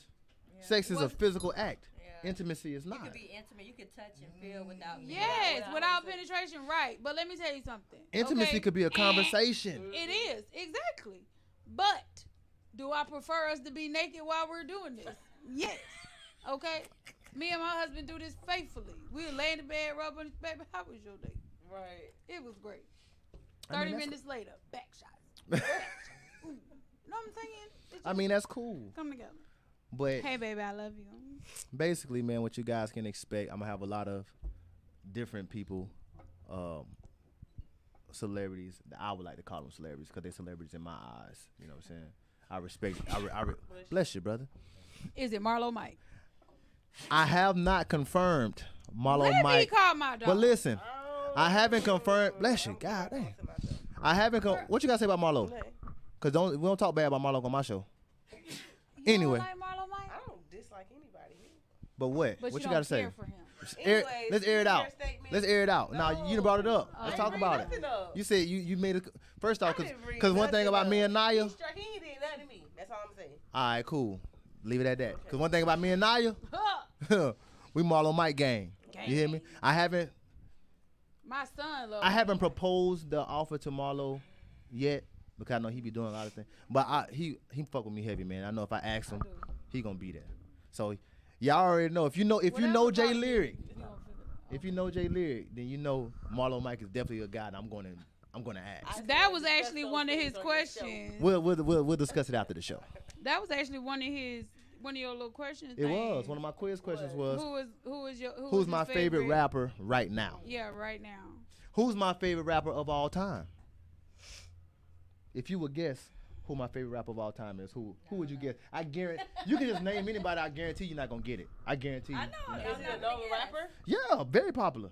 Yeah. Sex is a Well- physical act. Yeah. Intimacy is You not. could be intimate. You could touch and feel without. being- Yes, without sex. penetration, right. But let me tell you something. Intimacy okay? could be a conversation. It is, exactly. But do I prefer us to be naked while we're doing this? Yes. Okay? Me and my husband do this faithfully. We lay in the bed, rub on his baby. How was your day? Right. It was great. I mean, 30 that's- minutes later, back shots. Back shots. Ooh. You know what I'm saying? It I mean, that's cool. come together. But Hey, baby, I love you. basically, man, what you guys can expect, I'm going to have a lot of different people, celebrities. I would like to call them celebrities because they're celebrities in my eyes. You know what I'm saying? I respect. Bless you, brother. Is it Marlo Mike? I have not confirmed Marlo Let me Mike. call my dog. But listen, Oh, I haven't confirmed. Bless you, God damn. I haven't. What you gotta say about Marlo? Cause we don't talk bad about Marlo on my show. You Anyway. don't like Marlo Mike? I don't dislike anybody. But what? But What you don't gotta say? care for him. Let's air it out. Let's air it out. Now you done brought it up. No. Let's I talk ain't about it. nothing up. You said you made a first off I didn't bring because one thing nothing about me up. and Naya. He ain't did nothing to me. That's all I'm saying. All right, cool. Leave it at that. Because one thing about me and Naya, we Marlo Mike gang. You hear me? I haven't My son loves proposed the offer to Marlo yet because I know he be doing a lot of things. But he fuck with me heavy, man. I know if I ask him, he gonna be there. So y'all already know. If you know Jay Lyrik, if you know Jay Lyrik, then you know Marlo Mike is definitely a guy that I'm gonna ask. That was actually one of his questions. We'll discuss it after the show. That was actually one of your little questions. It was one of my quiz questions was Who's who's my favorite rapper right now? Yeah, right now. Who's my favorite rapper of all time? If you would guess who my favorite rapper of all time is, who would you guess? I guarantee you can just name anybody. I guarantee you're not gonna get it. I guarantee you. I know. you're Is not. he I'm a not known gonna guess. rapper? Yeah, very popular.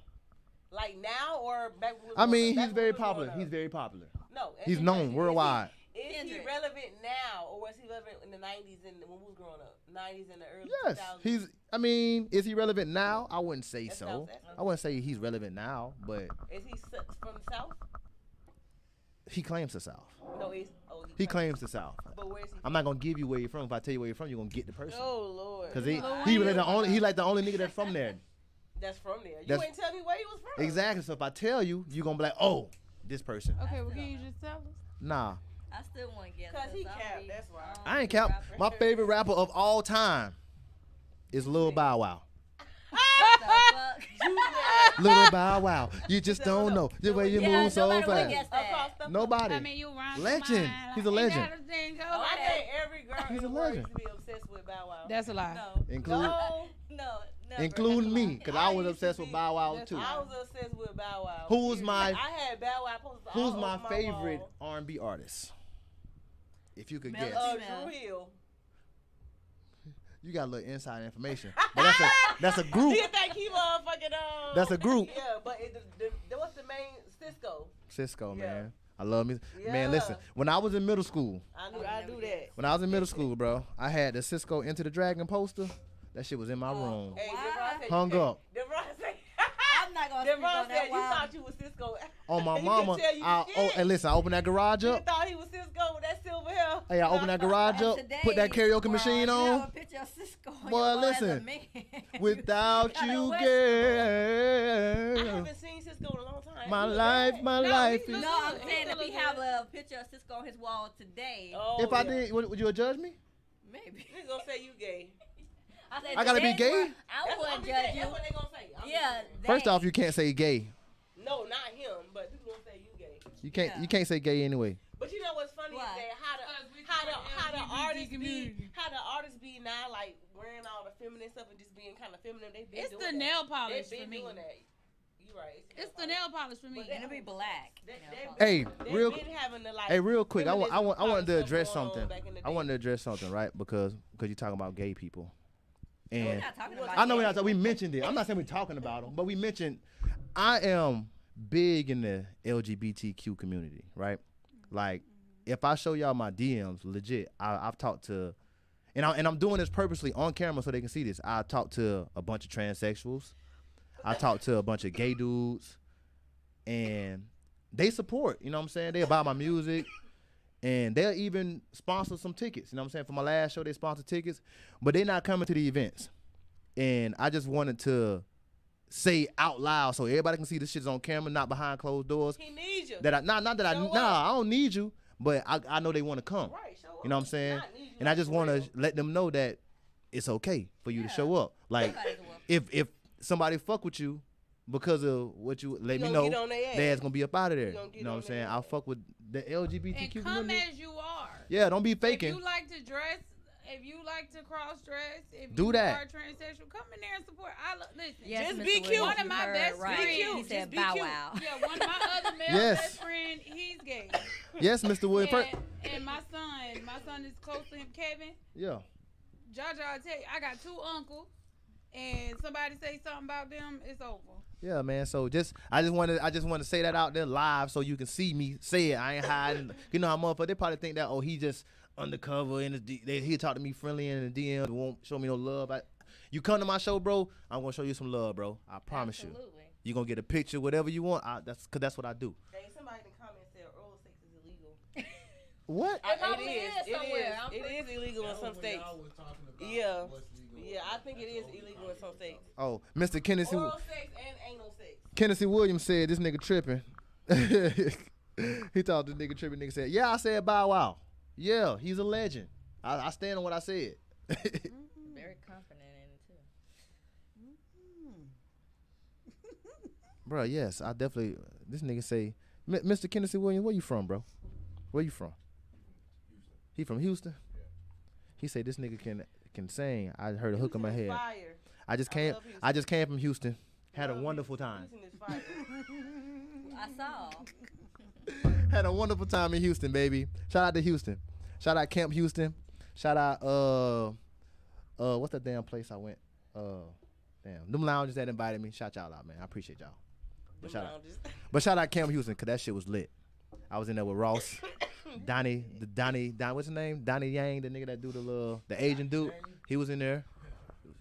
Like now or back when we was I growing mean, up? Back he's when very we was growing popular. up. He's very popular. No. He's known worldwide. Is he Kendrick. relevant now or was he relevant in the 90s and when we was growing up? 90s and the early Yes, 2000s? is he relevant now? I wouldn't say That's so. what I was asking. I wouldn't say he's relevant now, but Is he from the South? he claims the South. No, He claims the South. But where is he I'm not gonna give you where you're from. If I tell you where you're from, you're gonna get the person. Oh, Lord. Cause Lil he Wayne. like the only nigga that's from there. That's from there. You That's- ain't tell me where he was from. Exactly. So if I tell you, you're gonna be like, oh, this person. Okay, well, can you just tell us? Nah, I still want to guess. 'Cause he I'm capped, really- that's why. don't I ain't be a count. rapper. My favorite rapper of all time is Lil Bow Wow. The fuck? Lil Bow Wow. You just don't know the way you Yeah, move so nobody would fast. guess Across that. the Nobody. I mean, you run Legend. He's a legend. Oh, I think every girl He's in a the world legend. used to be obsessed with Bow Wow. That's a lie. No. Include, No, No. Never. including me, because I was used to obsessed with be- Bow Wow That's too. right. I was obsessed with Bow Wow. Who's my- I had Bow Wow posters Who's all my over favorite wall. R&B artist? If you could Mel- guess. Drew Hill. You got a little inside information. But that's a group. Do you think he motherfucking That's a group. Yeah, but what's the main Cisco? Cisco, Yeah. man. I love me. Yeah. Man, listen. When I was in middle school, I do that. when I was in middle school, bro, I had the Cisco Into the Dragon poster. That shit was in my room. Hey, Why? DeVron said Hung up. DeVron said. I'm not gonna speak DeVron on said that. you Wow. thought you was Cisco. On my He mama. can tell you And listen, I opened that garage You up. thought he was Cisco with that silver hair. Hey, I opened that garage up, Today, put that karaoke machine you have on. a picture of Cisco on Boy, your wall as a listen. man. Without gotta you, wear I girl. haven't seen Cisco in a long time. My He was life, bad. my No, life he is. No, I'm He saying still if he look have good. a picture of Cisco on his wall today, Oh, If I yeah. did, would you judge me? maybe. They gonna say you gay. said I gotta be today, gay? I That's what I'm wouldn't saying. judge you. That's what they gonna say. I'm Yeah. just saying. First off, you can't say gay. No, not him, but people gonna say you gay. You can't say gay anyway. But you know what's funny What? is that how the artists be now like wearing all the feminine stuff and just being kind of feminine. They've been It's doing the that. nail polish They've for been me. doing that. You right. It's the nail polish for me. But And it'll be black. They- nail they- polish. Hey, They've real been having the, like, Hey, real quick, I feminism wanted to stuff address going on something. back in the I wanted to day. address something, right? Because you're talking about gay people, We're and not talking about I know that. we mentioned it. I'm not saying we're talking about them, but we mentioned. I am big in the LGBTQ community, right? Like, if I show y'all my DMs, legit, I've talked to, and I'm doing this purposely on camera so they can see this. I talked to a bunch of transsexuals. I talked to a bunch of gay dudes, and they support. You know what I'm saying? They about my music. And they'll even sponsor some tickets. You know what I'm saying? For my last show, they sponsored tickets. But they're not coming to the events. And I just wanted to say out loud so everybody can see this shit's on camera, not behind closed doors. He needs you. That I don't need you, but I know they want to come. Right, show up. You know what I'm saying? Not need you, And I like, just for want real. to let them know that it's okay for you to show up. Like, Everybody's welcome. if somebody fuck with you because of what you let me gonna know, get on their ass. their ass gonna be up out of there. You gonna get You know what on I'm saying? their I'll ass. fuck with the LGBTQ And come community. as you are. Yeah, don't be If faking. you like to dress, if you like to cross dress, if Do you that. are transsexual, come in there and support. Listen. Yes, Just Mr. be Williams, cute. One of you my heard best right. friends- He Just said be bow cute. wow. Yeah, one of my other male Yes. best friend, he's gay. Yes, Mr. Williams. And my son is close to him, Kevin. Yeah. Jaja, I tell you, I got two uncles, and somebody say something about them, it's over. Yeah, man. So I just want to say that out there live so you can see me say it. I ain't hiding. You know how motherfuckers, they probably think that, oh, he just undercover and he'll talk to me friendly in the DM, won't show me no love. You come to my show, bro, I'm gonna show you some love, bro. I promise you. Absolutely. You gonna get a picture, whatever you want. That's what I do. Hey, somebody in the comments said oral sex is illegal. What? It probably is somewhere. I'm It pretty- is illegal in some states. Yeah. Yeah, I think it is illegal in some states. Oh, Mr. Kennedy Oral sex and anal sex. Kennedy Williams said this nigga tripping. He thought this nigga tripping. Nigga said, yeah, I said Bow Wow. Yeah, he's a legend. I stand on what I said. Very confident in it too. Bro, yes, I definitely. This nigga say, Mr. Kennedy Williams, where you from, bro? Where you from? He from Houston. He said this nigga can sing. I heard a hook in my head. Fire. I just love Houston. I just came from Houston. Had a wonderful time. Houston is fire. I saw. Had a wonderful time in Houston, baby. Shout out to Houston. Shout out Camp Houston. Shout out what's that damn place I went? Damn, them lounges that invited me. Shout y'all out, man. I appreciate y'all. But shout out Camp Houston, cause that shit was lit. I was in there with Ross, Donnie, what's his name? Donnie Yang, the nigga that do the Asian dude. He was in there.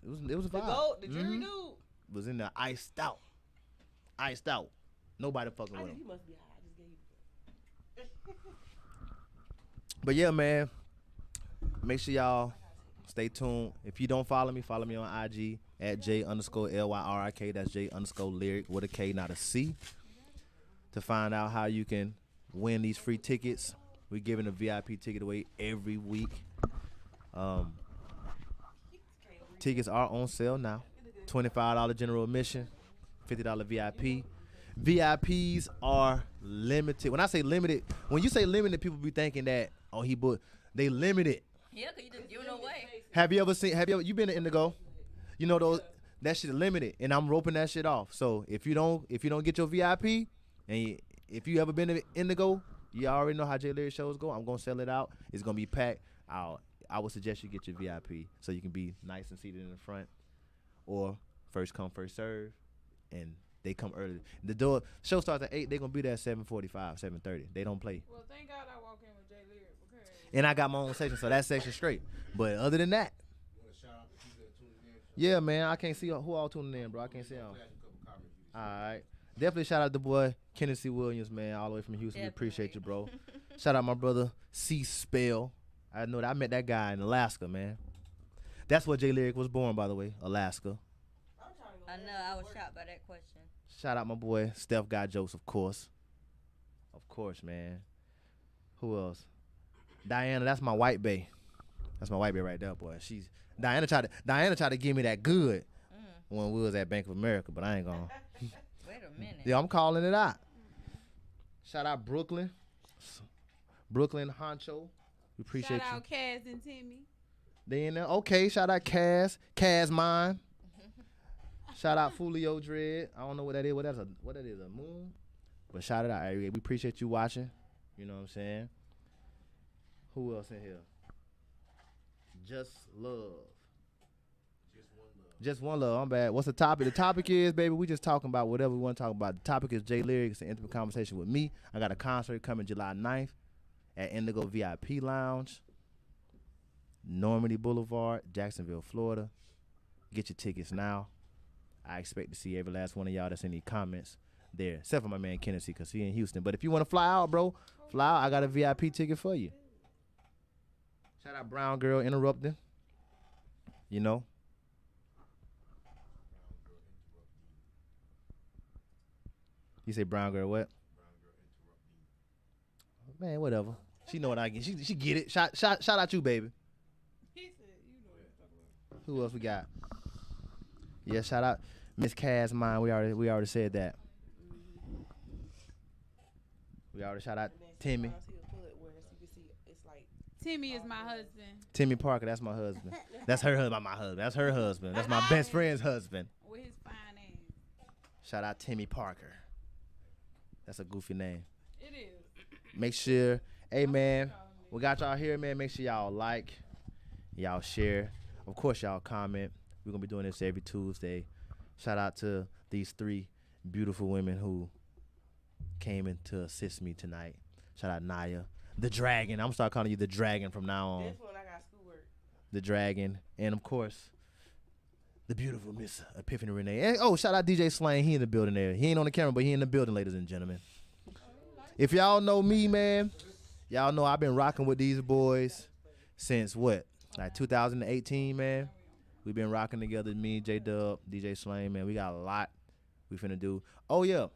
It was a The vibe. goat, the jury Mhm. dude. Was in there iced out. Nobody fucking I with think him. he must be high. I just gave you. But yeah, man. Make sure y'all stay tuned. If you don't follow me on IG at J_LYRIK. That's J_Lyrik with a K, not a C. To find out how you can win these free tickets. We're giving a VIP ticket away every week. Tickets are on sale now. $25 general admission, $50 VIP. VIPs are limited. When I say limited, when you say limited, people be thinking that, oh, they limited. Yeah, cause you just giving away. Have you been to Indigo? You know those, that shit limited, and I'm roping that shit off. So if you don't get your VIP, and if you ever been to Indigo, you already know how J Lyrik shows go. I'm gonna sell it out. It's gonna be packed. I would suggest you get your VIP so you can be nice and seated in the front, or first come first serve, and they come early. The show starts at 8. They're gonna be there at 7:45, 7:30. They don't play. Well, thank God I walk in with Jay Lyrik because And I got my own section, so that section straight. But other than that, yeah, man, I can't see who all tuning in, bro. I can't see them. All right. Definitely shout out the boy, Kennedy Williams, man, all the way from Houston. We appreciate you, bro. Shout out my brother, C. Spell. I know that I met that guy in Alaska, man. That's where Jay Lyrik was born, by the way, Alaska. I know, I was shocked by that question. Shout out my boy, Steph Guy Jokes, of course. Of course, man. Who else? Diana, that's my white bae. That's my white bae right there, boy. Diana tried to give me that good when we was at Bank of America, but I ain't gonna. Wait a minute. Yeah, I'm calling it out. Shout out Brooklyn Honcho. We appreciate shout you. out Kaz and Timmy. They in there. Okay, shout out Kaz mine. Shout out Fulio Dread. I don't know what that is. What that is, a moon? But shout it out. We appreciate you watching. You know what I'm saying? Who else in here? Just love. Just one love. I'm bad. What's the topic? The topic is, baby, we just talking about whatever we want to talk about. The topic is Jay Lyrik. It's an intimate conversation with me. I got a concert coming July 9th at Indigo VIP Lounge, Normandy Boulevard, Jacksonville, Florida. Get your tickets now. I expect to see every last one of y'all that's in the comments there, except for my man Kennedy, because he in Houston. But if you want to fly out, bro, fly out. I got a VIP ticket for you. Shout out Brown Girl Interrupting. You know. You say Brown Girl what? Man, whatever. She know what I get. She get it. Shout out you, baby. He said, you know what I'm talking about. Who else we got? Yeah, shout out Miss Cass mine. We already said that. We already shout out Timmy. Timmy is my husband. Timmy Parker, that's my husband. That's her husband, my husband. That's her husband. That's my best friend's husband. With his fine ass. Shout out Timmy Parker. That's a goofy name. It is. Make sure, hey man, we got y'all here, man. Make sure y'all like, y'all share. Of course, y'all comment. We're going to be doing this every Tuesday. Shout out to these 3 beautiful women who came in to assist me tonight. Shout out Naya. The Dragon. I'm going to start calling you the Dragon from now on. That's when I got schoolwork. The Dragon. And, of course, the beautiful Miss Epiphany Renee. And, oh, shout out DJ Slang. He in the building there. He ain't on the camera, but he in the building, ladies and gentlemen. If y'all know me, man, y'all know I've been rocking with these boys since what? Like 2018, man. We've been rocking together, me, J-Dub, DJ Slang, man. We got a lot we finna do. Oh, yeah.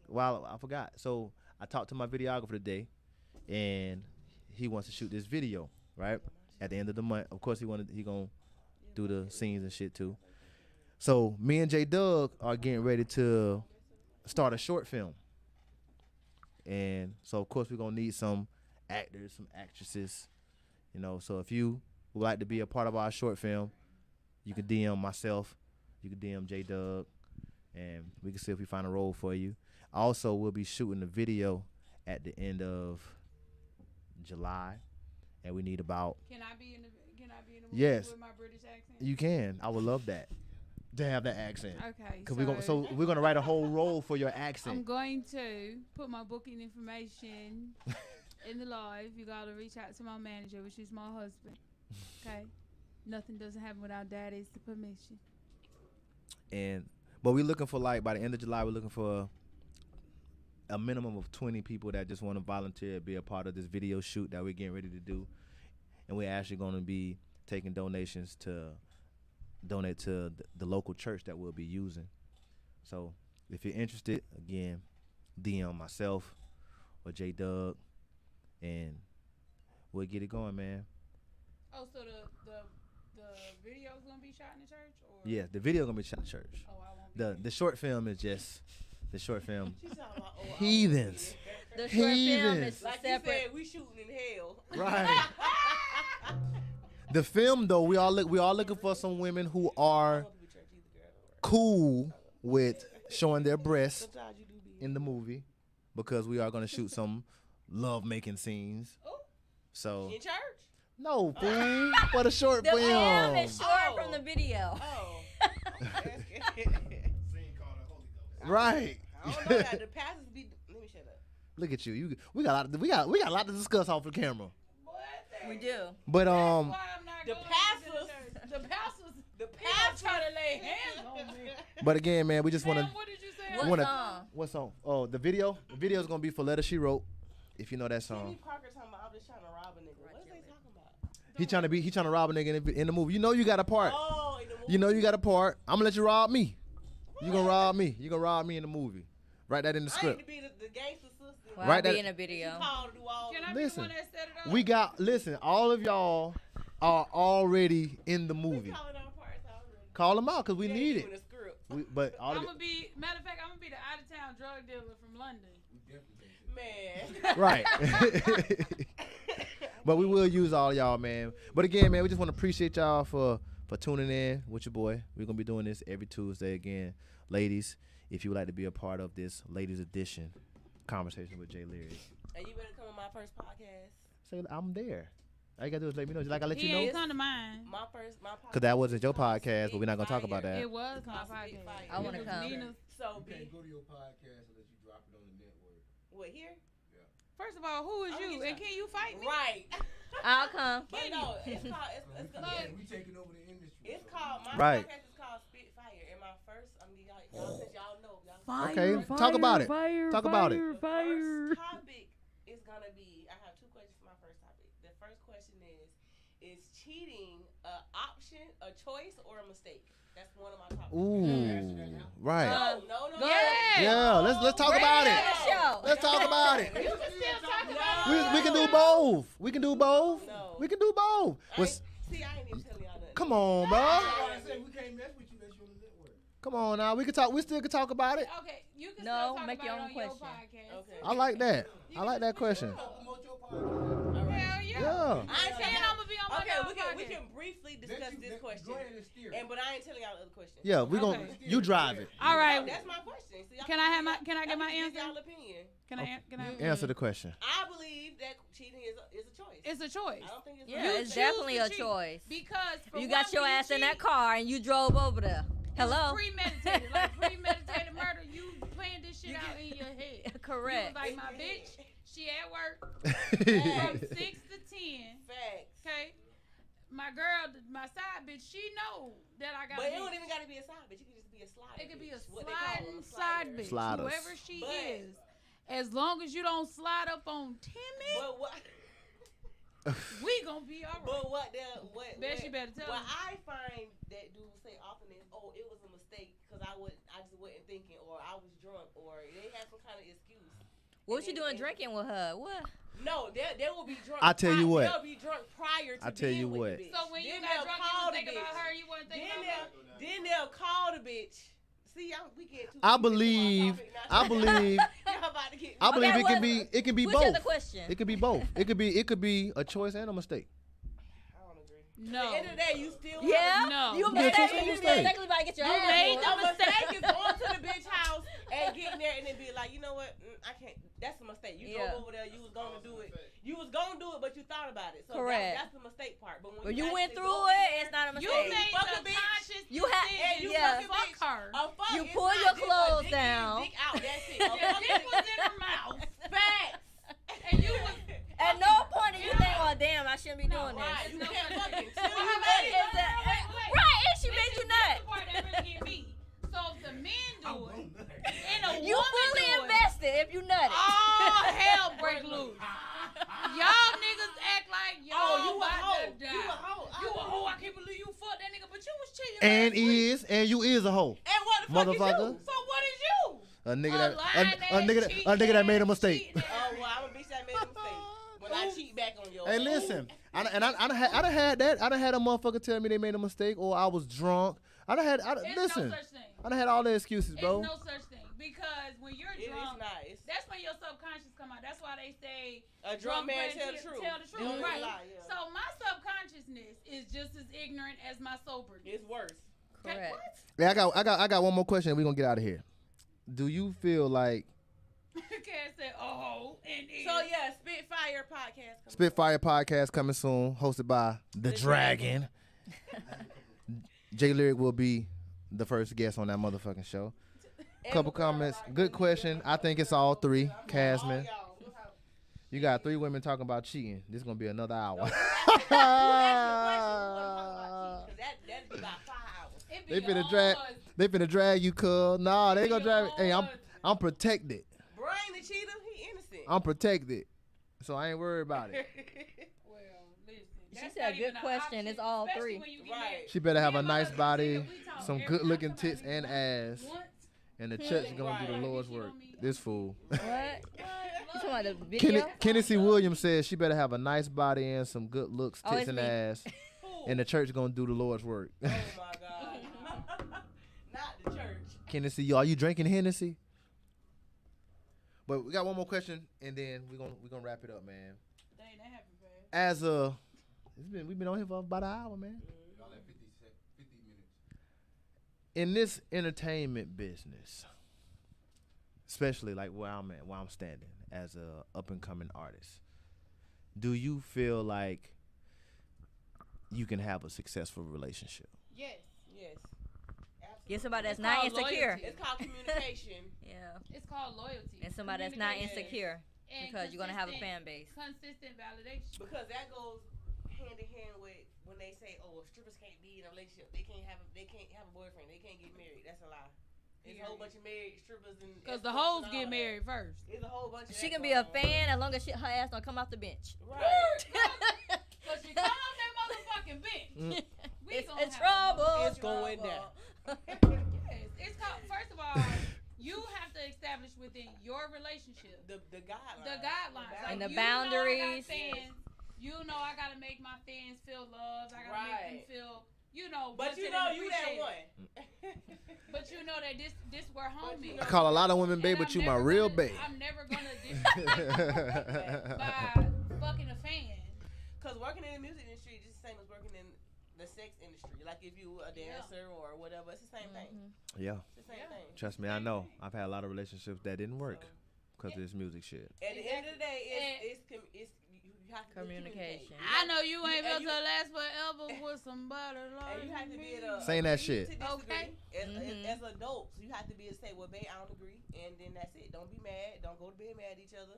Well, I forgot. So I talked to my videographer today, and he wants to shoot this video, right? At the end of the month. Of course, he gonna do the scenes and shit, too. So me and J-Dub are getting ready to start a short film. And so, of course, we're going to need some actors, some actresses, you know. So if you would like to be a part of our short film, you can DM myself, you can DM J-Dub, and we can see if we find a role for you. Also, we'll be shooting the video at the end of July, and we need about... Can I be in the movie Yes. with my British accent? You can. I would love that, to have that accent. Okay. Cause we're gonna write a whole role for your accent. I'm going to put my booking information in the live. You gotta reach out to my manager, which is my husband. Okay. Nothing doesn't happen without daddy's permission. But we're looking for, like, by the end of July, we're looking for a minimum of 20 people that just want to volunteer to be a part of this video shoot that we're getting ready to do. And we're actually going to be taking donations to donate to the local church that we'll be using. So if you're interested, again, DM myself or J-Dub, and we'll get it going, man. Oh, so the video's gonna be shot in the church, or? Yeah, the video gonna be shot in the church. Oh, I won't be The short film is just the short film. She's talking about, oh, Heathens. The short film Heathens. is Like you separate. said, we shooting in hell. Right. The film, though, we all looking for some women who are cool with showing their breasts Sometimes you do be in the movie, because we are gonna shoot some love making scenes. Oh. So in church. No, fool. For the short The film film. is short from the video. Oh. Scene called the Holy Ghost. Right. I don't know that. The pastors be. Let me shut up. Look at you. We got a lot to discuss off the camera. We do. But Why I'm not The going pastors- to the church. The pastors. The They gonna pastors. try to lay hands on me. but again, man, we just want Ma'am, to. what did you say? What Wanna- song? What song? Oh, the video. The video is gonna be for Letter She Wrote. If you know that Jimmy song. Parker talking about I'm just trying to rob a nigga. What is they talking about? He trying to rob a nigga in the movie. You know you got a part. Oh, in the movie. You know you got a part. I'm gonna let you rob me. You gonna rob me. You gonna rob me in the movie. Write that in the I need script. to be the gangster sister. Well, Right, I'll be that- in a She video. called to do all. Can I be the Listen, one that set it up? We got listen. All of y'all are already in the We movie. calling our parts already. Call them out because we ain't need even it. a script. But all I'm of it. gonna be. Matter of fact, I'm gonna be the out of town drug dealer from London. We definitely can't. Man. Right. But we will use all y'all, man. But again, man, we just want to appreciate y'all for tuning in with your boy. We're gonna be doing this every Tuesday again, ladies. If you would like to be a part of this ladies edition conversation with Jay Lyrik, And you better come on my first podcast. say I'm there. All you gotta do is let me know. Just like I let He you ain't know, come to mine. My podcast. because that wasn't your podcast, but we're not gonna talk about that. It was my Cause Big podcast. Fire. I wanna It was come. Nina's. So You can't big. go to your podcast unless you drop it on the network. What here? First of all, who is I'm you? gonna And get can you fight me? Right. I'll come. But no, it's called. It's We, called. we taking over the industry. It's so called. My Right. podcast is called Spitfire. And my first, I mean, y'all since y'all know, y'all. Okay, talk about it. Talk about it. The first topic is gonna be. I have two questions for my first topic. The first question is cheating an option, a choice, or a mistake? That's one of my topics. Ooh, right. No. Yeah. Yeah, let's talk Bring about it it. on the show. Let's talk about it. You can still talk about No. We can do both. We can do both. No. We can do both. I What's- ain't even telling y'all nothing. Come on, bro. that's why I said we can't mess with you unless you're on the network. Come on now. We can talk. We still can talk about it. Okay, you can No, still talk make about your it own on your question. podcast. Okay. I like that. I like that question. Promote your podcast. Hell yeah. Yeah. I ain't And saying I'm gonna be on my Okay, own we podcast. can briefly discuss Let you- this let- question. Go ahead and steer. But I ain't telling y'all the other question. Yeah, we Okay. gonna. You drive it. All right. That's my question. So y'all Can I have my? Can I get my give answer? y'all opinion. Can I? Can I? Answer the question. I believe that cheating is a choice. It's a choice. I don't think it's Yeah, You it's choose definitely to a cheat. choice. Because for You got one, your when you ass in that cheat, car and you drove over there. it was Hello? premeditated, like premeditated murder. You planned this shit out in your head. You was Correct. like, my bitch, she at work from 6 to 10. Facts. Okay. My girl, my side bitch, she know that I got. But a it don't bitch. even got to be a side bitch. It could just be a slider. It could be a bitch. What they call them, sliding a side slider. bitch, Sliders. whoever she But- is. As long as you don't slide up on Timmy, But what? we gonna be alright. But what? Bet you better tell What me. I find that dudes say often is, "Oh, it was a mistake because I just wasn't thinking, or I was drunk, or they had some kind of excuse." What you doing drinking with her? What? No, they will be drunk. I tell you what. They'll be drunk prior to I tell being you with what. the bitch. So when you Then got they'll drunk, call you the think about bitch. her, you wasn't thinking Then about then they'll call the bitch. See, we get too. I deep into my believe. topic now. I believe. Y'all about to get. I believe Okay, it can what- be. It can be Which both. other question? It could be both. It could be a choice and a mistake. I don't agree. No. At the end of the day, you still. Yeah? No. You Yeah, made choose that. a You mistake. exactly about to get your You ass made whooped. the A mistake is going to the bitch house and getting there and then be like, you know what? I can't. That's a mistake. You Yeah. drove over there. You was going to do it. You was going to do it, but you thought about it. So Correct. that's the mistake part. But when When you went actually through go in it, there, it's not a You mistake. made fuck the a bitch. conscious You had- decision and you Yeah. fucking fuck bitch. her. A fuck You is pull not your just a clothes dick in, down. Dick out. That's it. A Your fuck dick is was in her mouth. facts. And you was At no point do you think, oh damn, I shouldn't be doing Right. this. You can't fucking. Well, Till how you about ready. this? Right, and she made you This is nut. the part that really get me. So if the men do it, and a You woman fully do it, invested if you nutted. all hell break loose. Y'all niggas act like y'all Oh, you a about hoe. to die. You a hoe. You a hoe. I can't believe you fucked that nigga, but you was cheating. And last week. you is a hoe. And what the fuck Motherfucker. is you? So what is you? A nigga A that lying a nigga that made a mistake. cheating ass. Oh, well, I'm a bitch that made a mistake. When I cheat back on your Hey, ass. listen. I done had that. I done had a motherfucker tell me they made a mistake or I was drunk. It's Listen. no such thing. I done had all the excuses, It's bro. no such thing because when you're It is drunk, not. It's that's when your subconscious come out. That's why they say a drunk man tell the tell truth. the truth, Don't right? lie, yeah. So my subconsciousness is just as ignorant as my soberness. It's worse. Okay, Correct. what? Yeah, I got one more question. We're gonna get out of here. Do you feel like Can't say oh and So yeah, Spitfire. Spitfire podcast. Spitfire podcast coming soon, hosted by the Dragon. Jay Lyrik will be the first guest on that motherfucking show. Couple comments. Good question. I think it's all three. Casman. You got 3 women talking about cheating. This is gonna be another hour. That'd be about 5 hours. They finna drag you, cuz. Nah, they gonna drag me. Hey, I'm protected. Bring the cheater. He innocent. I'm protected, so I ain't worried about it. Well, listen. She that's said not good even an question. option, It's all especially 3. when you get Right. married. She better have Me a and my nice husband body, said we talk some every good looking time tits we and ass, once. and the church gonna do the Right. Lord's work. This fool. What? You talking about the video? Kenny C. Williams says she better have a nice body and some good looks, Oh, tits it's and me. ass, and the church gonna do the Lord's work. Oh my God. Not the church. Kenny C, are you drinking Hennessy? But we got one more question, and then we're gonna wrap it up, man. Dang, that happened fast. We've been on here for about an hour, man. Y'all at 50 minutes. In this entertainment business, especially like where I'm at, where I'm standing as a up and coming artist, do you feel like you can have a successful relationship? Yes. Yes. Get somebody that's It's not called insecure. loyalty. It's called communication. Yeah. It's called loyalty. And somebody that's not Communication. insecure. And Because you're going to have a consistent- fan base. Consistent validation. Because that goes hand in hand with when they say, "Oh, strippers can't be in a relationship. They can't have a boyfriend. They can't get married." That's a lie. There's a whole bunch of married strippers and Because the escorts hoes and get all that. married first. There's a whole bunch of She that can be a going on. fan as long as her ass don't come off the bench. Right. Because she come off that motherfucking bench. We It's, gonna it's have trouble. It's going trouble. Yes, it's called. First of all, you have to establish within your relationship The guidelines. the guidelines And Like, the you know I boundaries. got fans. You know I gotta make my fans feel loved. I gotta make them feel. You know, But you wanted know and you that appreciated. one. But you know that this where home you is. know- I call a lot of women And babe, but I'm you my never real gonna- babe. I'm never gonna disrespect by fucking a fan. Because working in the music industry is just the same as working in the sex industry. Like if you a dancer or whatever, it's the same thing. Yeah, It's the same thing. trust me, I know. I've had a lot of relationships that didn't work because of this music shit. At the end of the day, it's you have to Communication. communicate. I know you ain't and built to last forever with somebody like And you have to be able to Saying that agree shit. to disagree. Okay. As adults, you have to be able to say, "Well, babe, I don't agree," and then that's it. Don't be mad. Don't go to bed mad at each other,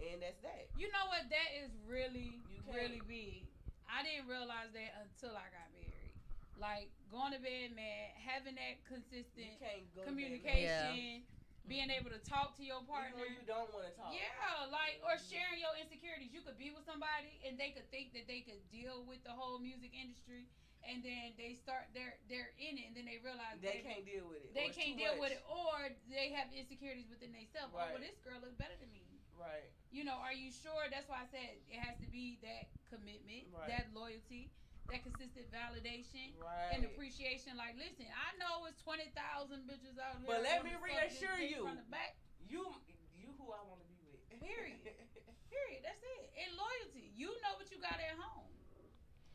and that's that. You know what? That is really, You can't- really big. I didn't realize that until I got married. Like going to bed mad, having that You consistent can't go communication, being able to talk to your to bed partner. mad. Even when you don't want to talk. Yeah, like or sharing your insecurities. You could be with somebody and they could think that they could deal with the whole music industry, and then they start they're in it, and then they realize They can't deal with it. they or it's can't too deal much. with it, or they have insecurities within themselves. Oh, Right. well, this girl is better than me. Right. You know, are you sure? That's why I said it has to be that commitment, Right. that loyalty, that consistent validation, Right. and appreciation. Like, listen, I know it's 20,000 bitches out there. But let wanna me fuck this reassure bitch you. From the back. You who I want to be with. Period. Period. That's it. And loyalty. You know what you got at home.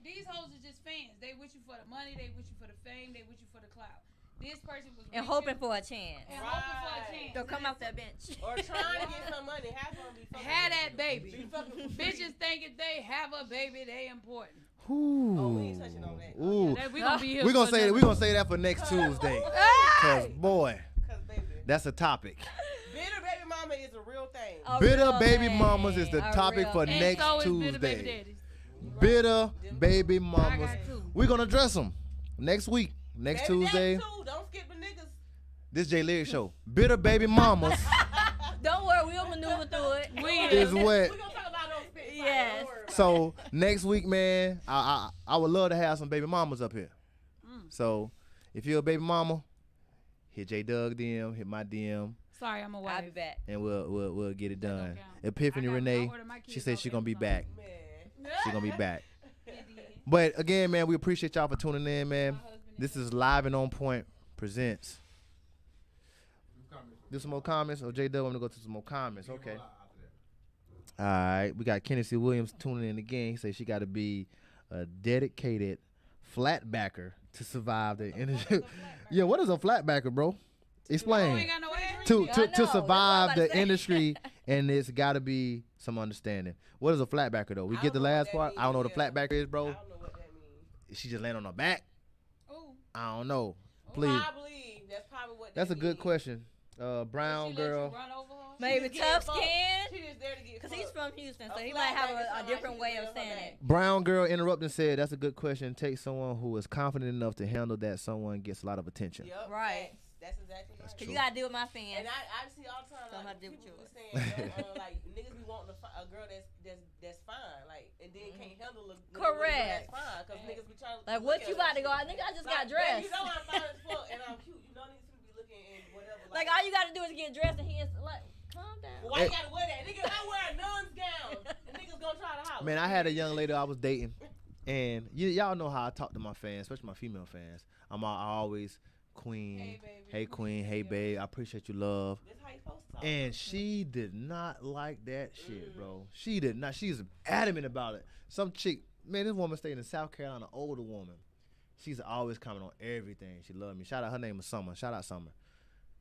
These hoes are just fans. They with you for the money. They with you for the fame. They with you for the clout. This person was And with hoping you for a chance. and hoping for a Right. chance. They'll come off that bench. Or trying to get some money. Half of them be fucking. Had that baby. Be fucking for free. Bitches think if they have a baby, they important. Ooh. Oh, we ain't touching on that. Ooh. That we gonna be here. We're gonna for say that. another- We're gonna say that for next Tuesday. Cause boy, Cause baby, that's a topic. bitter baby mama is a real thing. A Bitter real baby thing. mamas is the A topic real for thing. And next so is bitter Tuesday. baby daddies. Bitter baby I mamas. got two. We're gonna address them next week, next Baby Tuesday. daddy too. Don't skip the niggas. This Jay Lyrik show. Bitter baby mamas Don't worry, we'll maneuver through it. We is what. We're gonna talk about those spit. Yes. Don't worry about So next week, man, I would love to have some baby mamas up here. So if you're a baby mama, hit J Doug DM, hit my DM, Sorry, I'm a I'll wife. be back. and we'll get it That don't done. count. Epiphany I Renee, order my she kids said off she gonna be Amazon. back. it. Man. She gonna be back. Indeed. But again, man, we appreciate y'all for tuning in, My man. husband This is is Live and On Point presents. Comments. Do some more comments, or J Doug want to go to some more comments? You can Okay. go out after that. All right, we got Kennedy Williams tuning in again. He says she got to be a dedicated flatbacker to survive the interview. Yeah, what is a flatbacker, bro? Oh, Explain. ain't got no ass? to I know, that's what I'm survive about to the say. industry, and it's got to be some understanding. What is a flatbacker though? We I get the don't know what last that part. I don't know what a means, yeah. flatbacker is, I bro. don't know what that means. She just land on her back. Ooh. I don't know. Please, Probably. That's probably what that's a that good means. question. Brown She let girl. you run over her? Maybe She just getting tough fucked. skin. She just there to get Because fucked. he's from Houston, so A he might have flatback is a somebody different she way just of lay on her saying back. it. Brown girl interrupted and said, "That's a good question. Take someone who is confident enough to handle that someone gets a lot of attention." Yep. Right. That's exactly right. Because you got to deal with my fans. And I see all the time, Don't like, have to deal with people be yours. saying, like, niggas be wanting a girl that's fine, like, and then can't handle a nigga Correct. that's fine, because niggas be trying to Like, look what at you her about to and go? shit. I think I just Like, got dressed. You know I'm fine as fuck, and I'm cute. You know niggas should be looking and whatever. Like, all you got to do is get dressed, and he is like, calm down. Well, why you gotta wear that? Nigga, I wear a nun's gown, and niggas gonna try to holler. Man, I had a young lady I was dating, and y'all know how I talk to my fans, especially my female fans. I always, queen, Hey, baby. hey queen, hey babe, I appreciate your love. That's how you supposed to talk. And she did not like that shit, bro. She did not. She's adamant about it. Some chick, man, this woman stayed in South Carolina, older woman. She's always comment on everything. She loved me. Shout out, her name was Summer. Shout out Summer.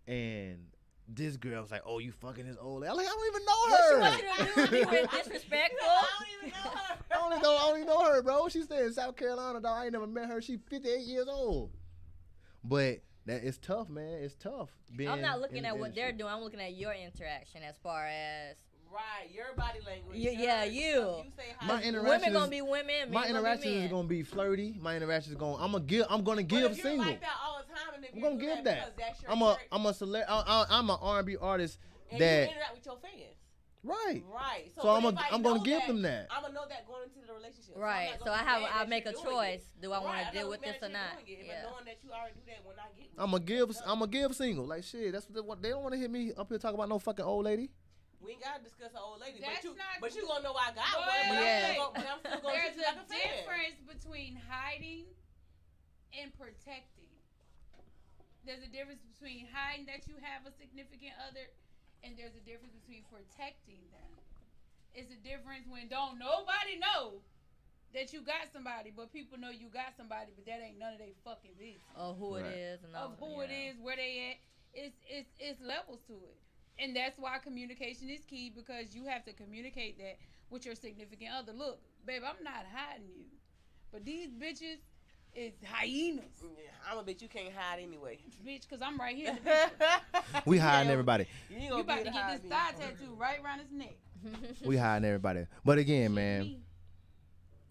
And this girl was like, "Oh, you fucking this old lady." I'm like, I don't even know her. What you want you to do? Be with disrespectful? I don't even know her. I don't even know her, bro. She stayed in South Carolina, dog. I ain't never met her. She 58 years old. But that it's tough, man. It's tough. I'm not looking in at the what they're industry. doing. I'm looking at your interaction as far as Right, your body language. Yeah, your you. stuff you say My how you- interaction women gonna is- be women. My men interaction gonna be is men. gonna be flirty. My interaction is gonna. I'm gonna But give if you're single. like that all the time, and if I'm you're gonna doing give that. that. Because that's your I'm an R&B artist and that you interact with your fans. right. Right. So but I'm if I gonna know give them that. I'm gonna know that going into the relationship. Right. I'm So not I gonna be have. mad I that make a you're doing choice. it. Do I want Right, to deal I'm with not this or mad not? that you're doing it, Yeah. But knowing that you already do that when I get with I'm gonna give single. Like shit. That's what they want. They don't want to hear me up here talk about no fucking old lady. We ain't gotta discuss an old lady, That's not- but you gonna know I got Well, one. But yeah. I'm still gonna There's treat you like a a fan. difference between hiding and protecting. There's a difference between hiding that you have a significant other, and there's a difference between protecting them. It's a difference when don't nobody know that you got somebody, but people know you got somebody, but that ain't none of they fucking business. Or who Right. it is and all. Of who it is, where they at. It's levels to it. And that's why communication is key, because you have to communicate that with your significant other. Look, babe, I'm not hiding you, but these bitches is hyenas, Yeah, I'm a bitch you can't hide anyway. bitch, because I'm right here. In the picture. We hiding everybody. You You about to get this thigh tattoo right around his neck. We hiding everybody. But again, man, Me.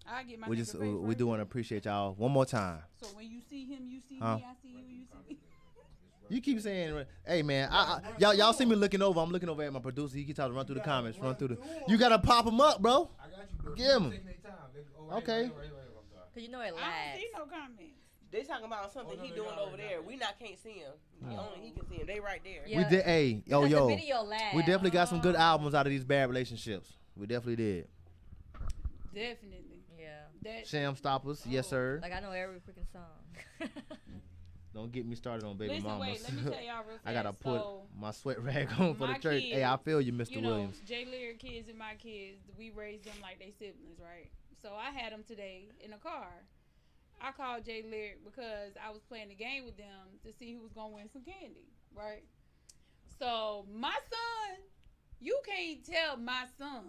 I get my we nigga just face we right do want to there. appreciate y'all one more time. So when you see him, you see Huh? me. I see you, you see me. You keep saying, "Hey man, y'all see me looking over. I'm looking over at my producer. He keeps trying to run through the comments, run through the. You gotta pop them up, bro. I got you, bro. Get 'em. Taking their time. Okay. I'm sorry. Cause you know it I don't lags. see no comments. They talking about something Oh, no, he they doing got over it, there. got it. We not can't see him. Only he can see him. They right there. Yeah. We did. Hey, yo, Because yo. The video lags. We definitely got some good albums out of these bad relationships. We definitely did. Definitely. Yeah. That Sham Stoppers, yes sir. Like I know every freaking song. Don't get me started on baby Listen, mamas. wait, let me tell y'all real fast. I gotta put So, my sweat rag on for the my church. Hey, I kids, feel you, Mr. you know, Williams. Jay Lyrik kids and my kids, we raised them like they siblings, right? So I had them today in the car. I called Jay Lyrik because I was playing the game with them to see who was gonna win some candy, right? So my son, you can't tell my son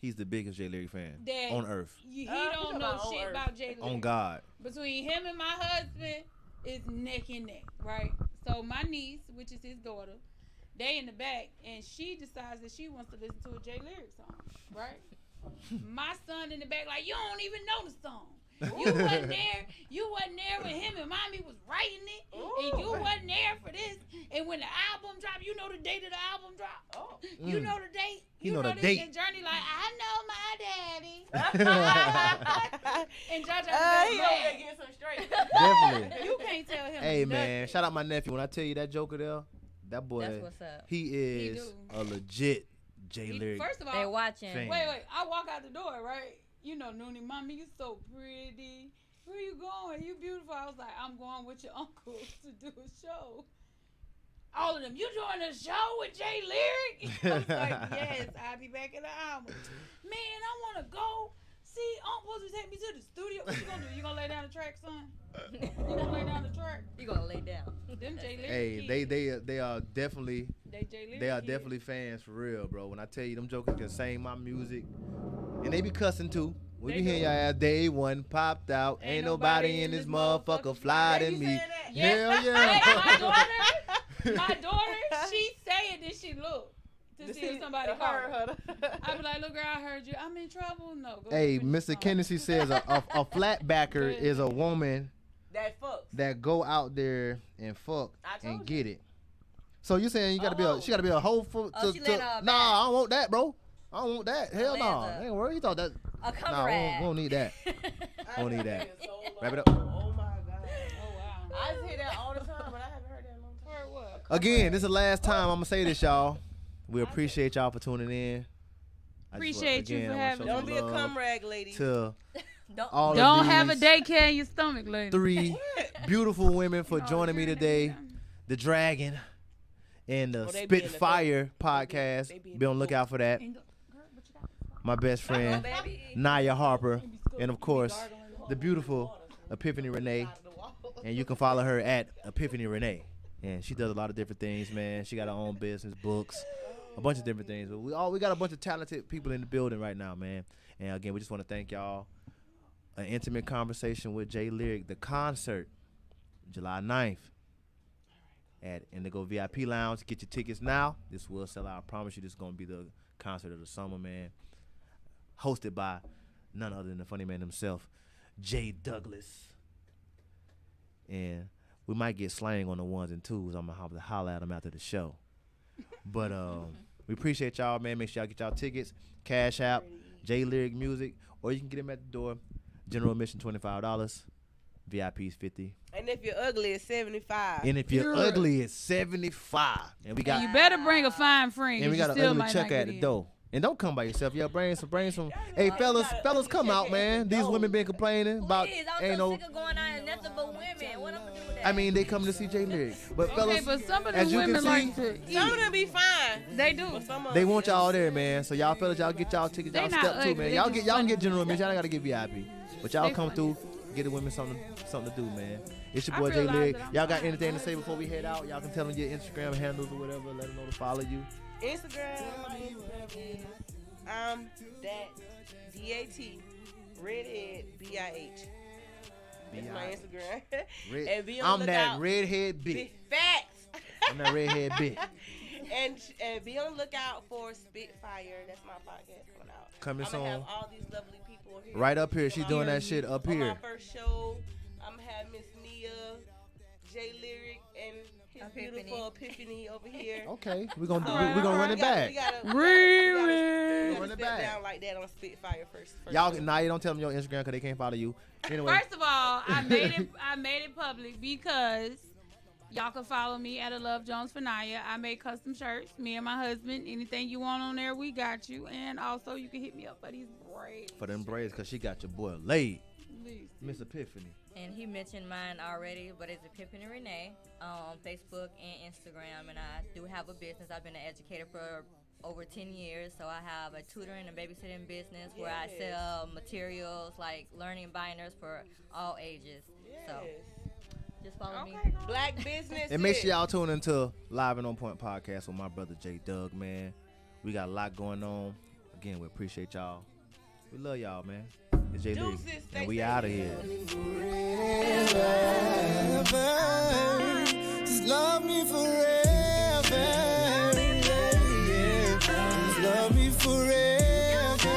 He's the biggest Jay Lyric fan that on earth. He You don't talking know about on shit earth. about Jay Lyrik. On God. Between him and my husband is neck and neck, right? So my niece, which is his daughter, they in the back, and she decides that she wants to listen to a Jay Lyric song, right? My son in the back, like, you don't even know the song. You wasn't there. You wasn't there when him and mommy was writing it, and you wasn't there for this. And when the album dropped, you know the date of the album dropped. Oh. You know the date. He know the this. date. And Journey like, I know my daddy. And Jaja He was over mad. there getting some straight. Definitely. You can't tell him. Hey nothing. man, shout out my nephew. When I tell you that Joker there, that boy, That's what's up. he is do. a legit Jay He- Lyric. First of They all, watching. Fan. wait. I walk out the door, right? You know, Noonie, mommy, you so pretty. Where you going? You beautiful. I was like, I'm going with your uncle to do a show. All of them, you doing a show with Jay Lyric? I was like, yes, I'll be back in the album. Man, I want to go. See, Uncle supposed to take me to the studio. What you gonna do? You gonna lay down the track, son? You gonna lay down the track? You gonna lay down. Them Jay Lyric Hey, kids. they are definitely Jay Lyric they are kids. definitely fans for real, bro. When I tell you them jokers can sing my music, and they be cussing too. We They be hearing do. y'all ass day one popped out. Ain't nobody in this motherfucker fly They than be me. saying that. Hell Hey, yeah. my daughter, she say it, then she look to see if somebody called her. I be like, look, girl, I heard you. I'm in trouble. No. Go Hey, finish the Mr. song. Kennedy says a flatbacker is a woman That fucks. that go out there and fuck I told and you. get it. So you saying you gotta be a she gotta be a hoe for Oh, she let her nah, back. I don't want that, bro. I don't want that. Hell no. Atlanta. Ain't worry. You thought that. A come Nah, rag. we don't need that. We don't need that. Wrap it up. Oh my god. Oh, wow. I just hear that all the time, but I haven't heard that in a long time. Heard what? Again, this is the last time I'm gonna say this, y'all. We appreciate y'all for tuning in. I just Appreciate you for I wanna having show Don't some be a love cum rag, lady. to Don't. all Don't of have a these daycare in your stomach, lady. 3 beautiful women for Oh, joining me you're today. in The Dragon and the Oh, they be in the Spitfire they podcast. be in Be on the the lookout for that. there. My best Oh, friend, baby. Naya Harper, and of course, the beautiful Epiphany Renee. And you can follow her at Epiphany Renee. And she does a lot of different things, man. She got her own business, books, a bunch of different things. But we got a bunch of talented people in the building right now, man. And again, we just want to thank y'all. An intimate conversation with Jay Lyrik, the concert, July 9th at Indigo VIP Lounge. Get your tickets now. This will sell out. I promise you this is going to be the concert of the summer, man. Hosted by none other than the funny man himself, Jay Douglas. And we might get slang on the ones and twos. I'm going to have to holler at them after the show. But we appreciate y'all, man. Make sure y'all get y'all tickets. Cash App, Jay Lyrik Music, or you can get them at the door. General admission $25, VIP's $50. And if you're ugly, it's 75. And if you're Sure. ugly, it's $75. And we got And you better bring a fine friend. and we 'cause got you an still ugly might not checker get at the in. door. And don't come by yourself. Yeah, bring some. Hey, got fellas, an fellas, ugly come out, checker man. at the These door. women been complaining about Please, I'm ain't so no. sick of going out and nothing but women. What I'm gonna do with that? I mean, they coming to see Jay Lyrik, but Okay, fellas, but some of as the you can women see, like to eat. Some of them be fine. They do. But some of they them want be y'all there, man. So y'all fellas, y'all get y'all tickets. They Y'all not step too, ugly, man. they Y'all just get y'all funny. get general admission. Y'all gotta get VIP, but y'all They come funny. through, get the women something to do, man. It's your I boy Jay realize Lyrik. that I'm Y'all got fine. anything to say before we head out? Y'all can tell them your Instagram handles or whatever. Let them know to follow you. Instagram, my Instagram is that DAT redhead BIH. That's my Instagram. Red- And be on I'm the that lookout. redhead bitch. Big facts. I'm that redhead bitch. and be on the lookout for Spitfire. That's my podcast coming out. Coming I'm gonna have soon. all these lovely people here. Right up here. She's On doing my- that shit up On my here. first show, I'm gonna have Miss Nia, Jay Lyrik, and his Epiphany. beautiful Epiphany over here. Okay, we're gonna Alright, we gonna run We it gotta- back. we gotta- Really? we gotta Run it step back. down like that on Spitfire first. Y'all, show. now you don't tell them your Instagram because they can't follow you. Anyway, First of all, I made it public because y'all can follow me at Love Jones for Naya. I make custom shirts. Me and my husband. Anything you want on there, we got you. And also, you can hit me up for these braids. for them braids, because she got your boy laid. Please. Miss Epiphany. And he mentioned mine already, but it's Epiphany Renee on Facebook and Instagram. And I do have a business. I've been an educator for over 10 years. So I have a tutoring and babysitting business where I Yes. sell materials like learning binders for all ages. So just follow me. Okay, girl. Black business. And make sure y'all tune into Live and On Point podcast with my brother J Doug, man. We got a lot going on. Again, we appreciate y'all. We love y'all, man. It's Jay Lyrik, Deuces, and stay we safe. out of here. Just love me forever. Yeah. Just love me forever.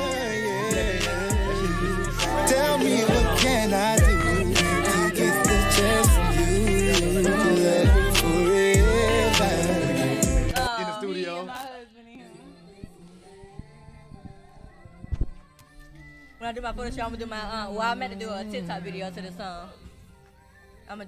Yeah. Tell me what can I do to get the chance from you? Love me forever. In the studio. My husband and him. When I do my photo shoot, I'm gonna do my well, I meant to do a TikTok video to the song.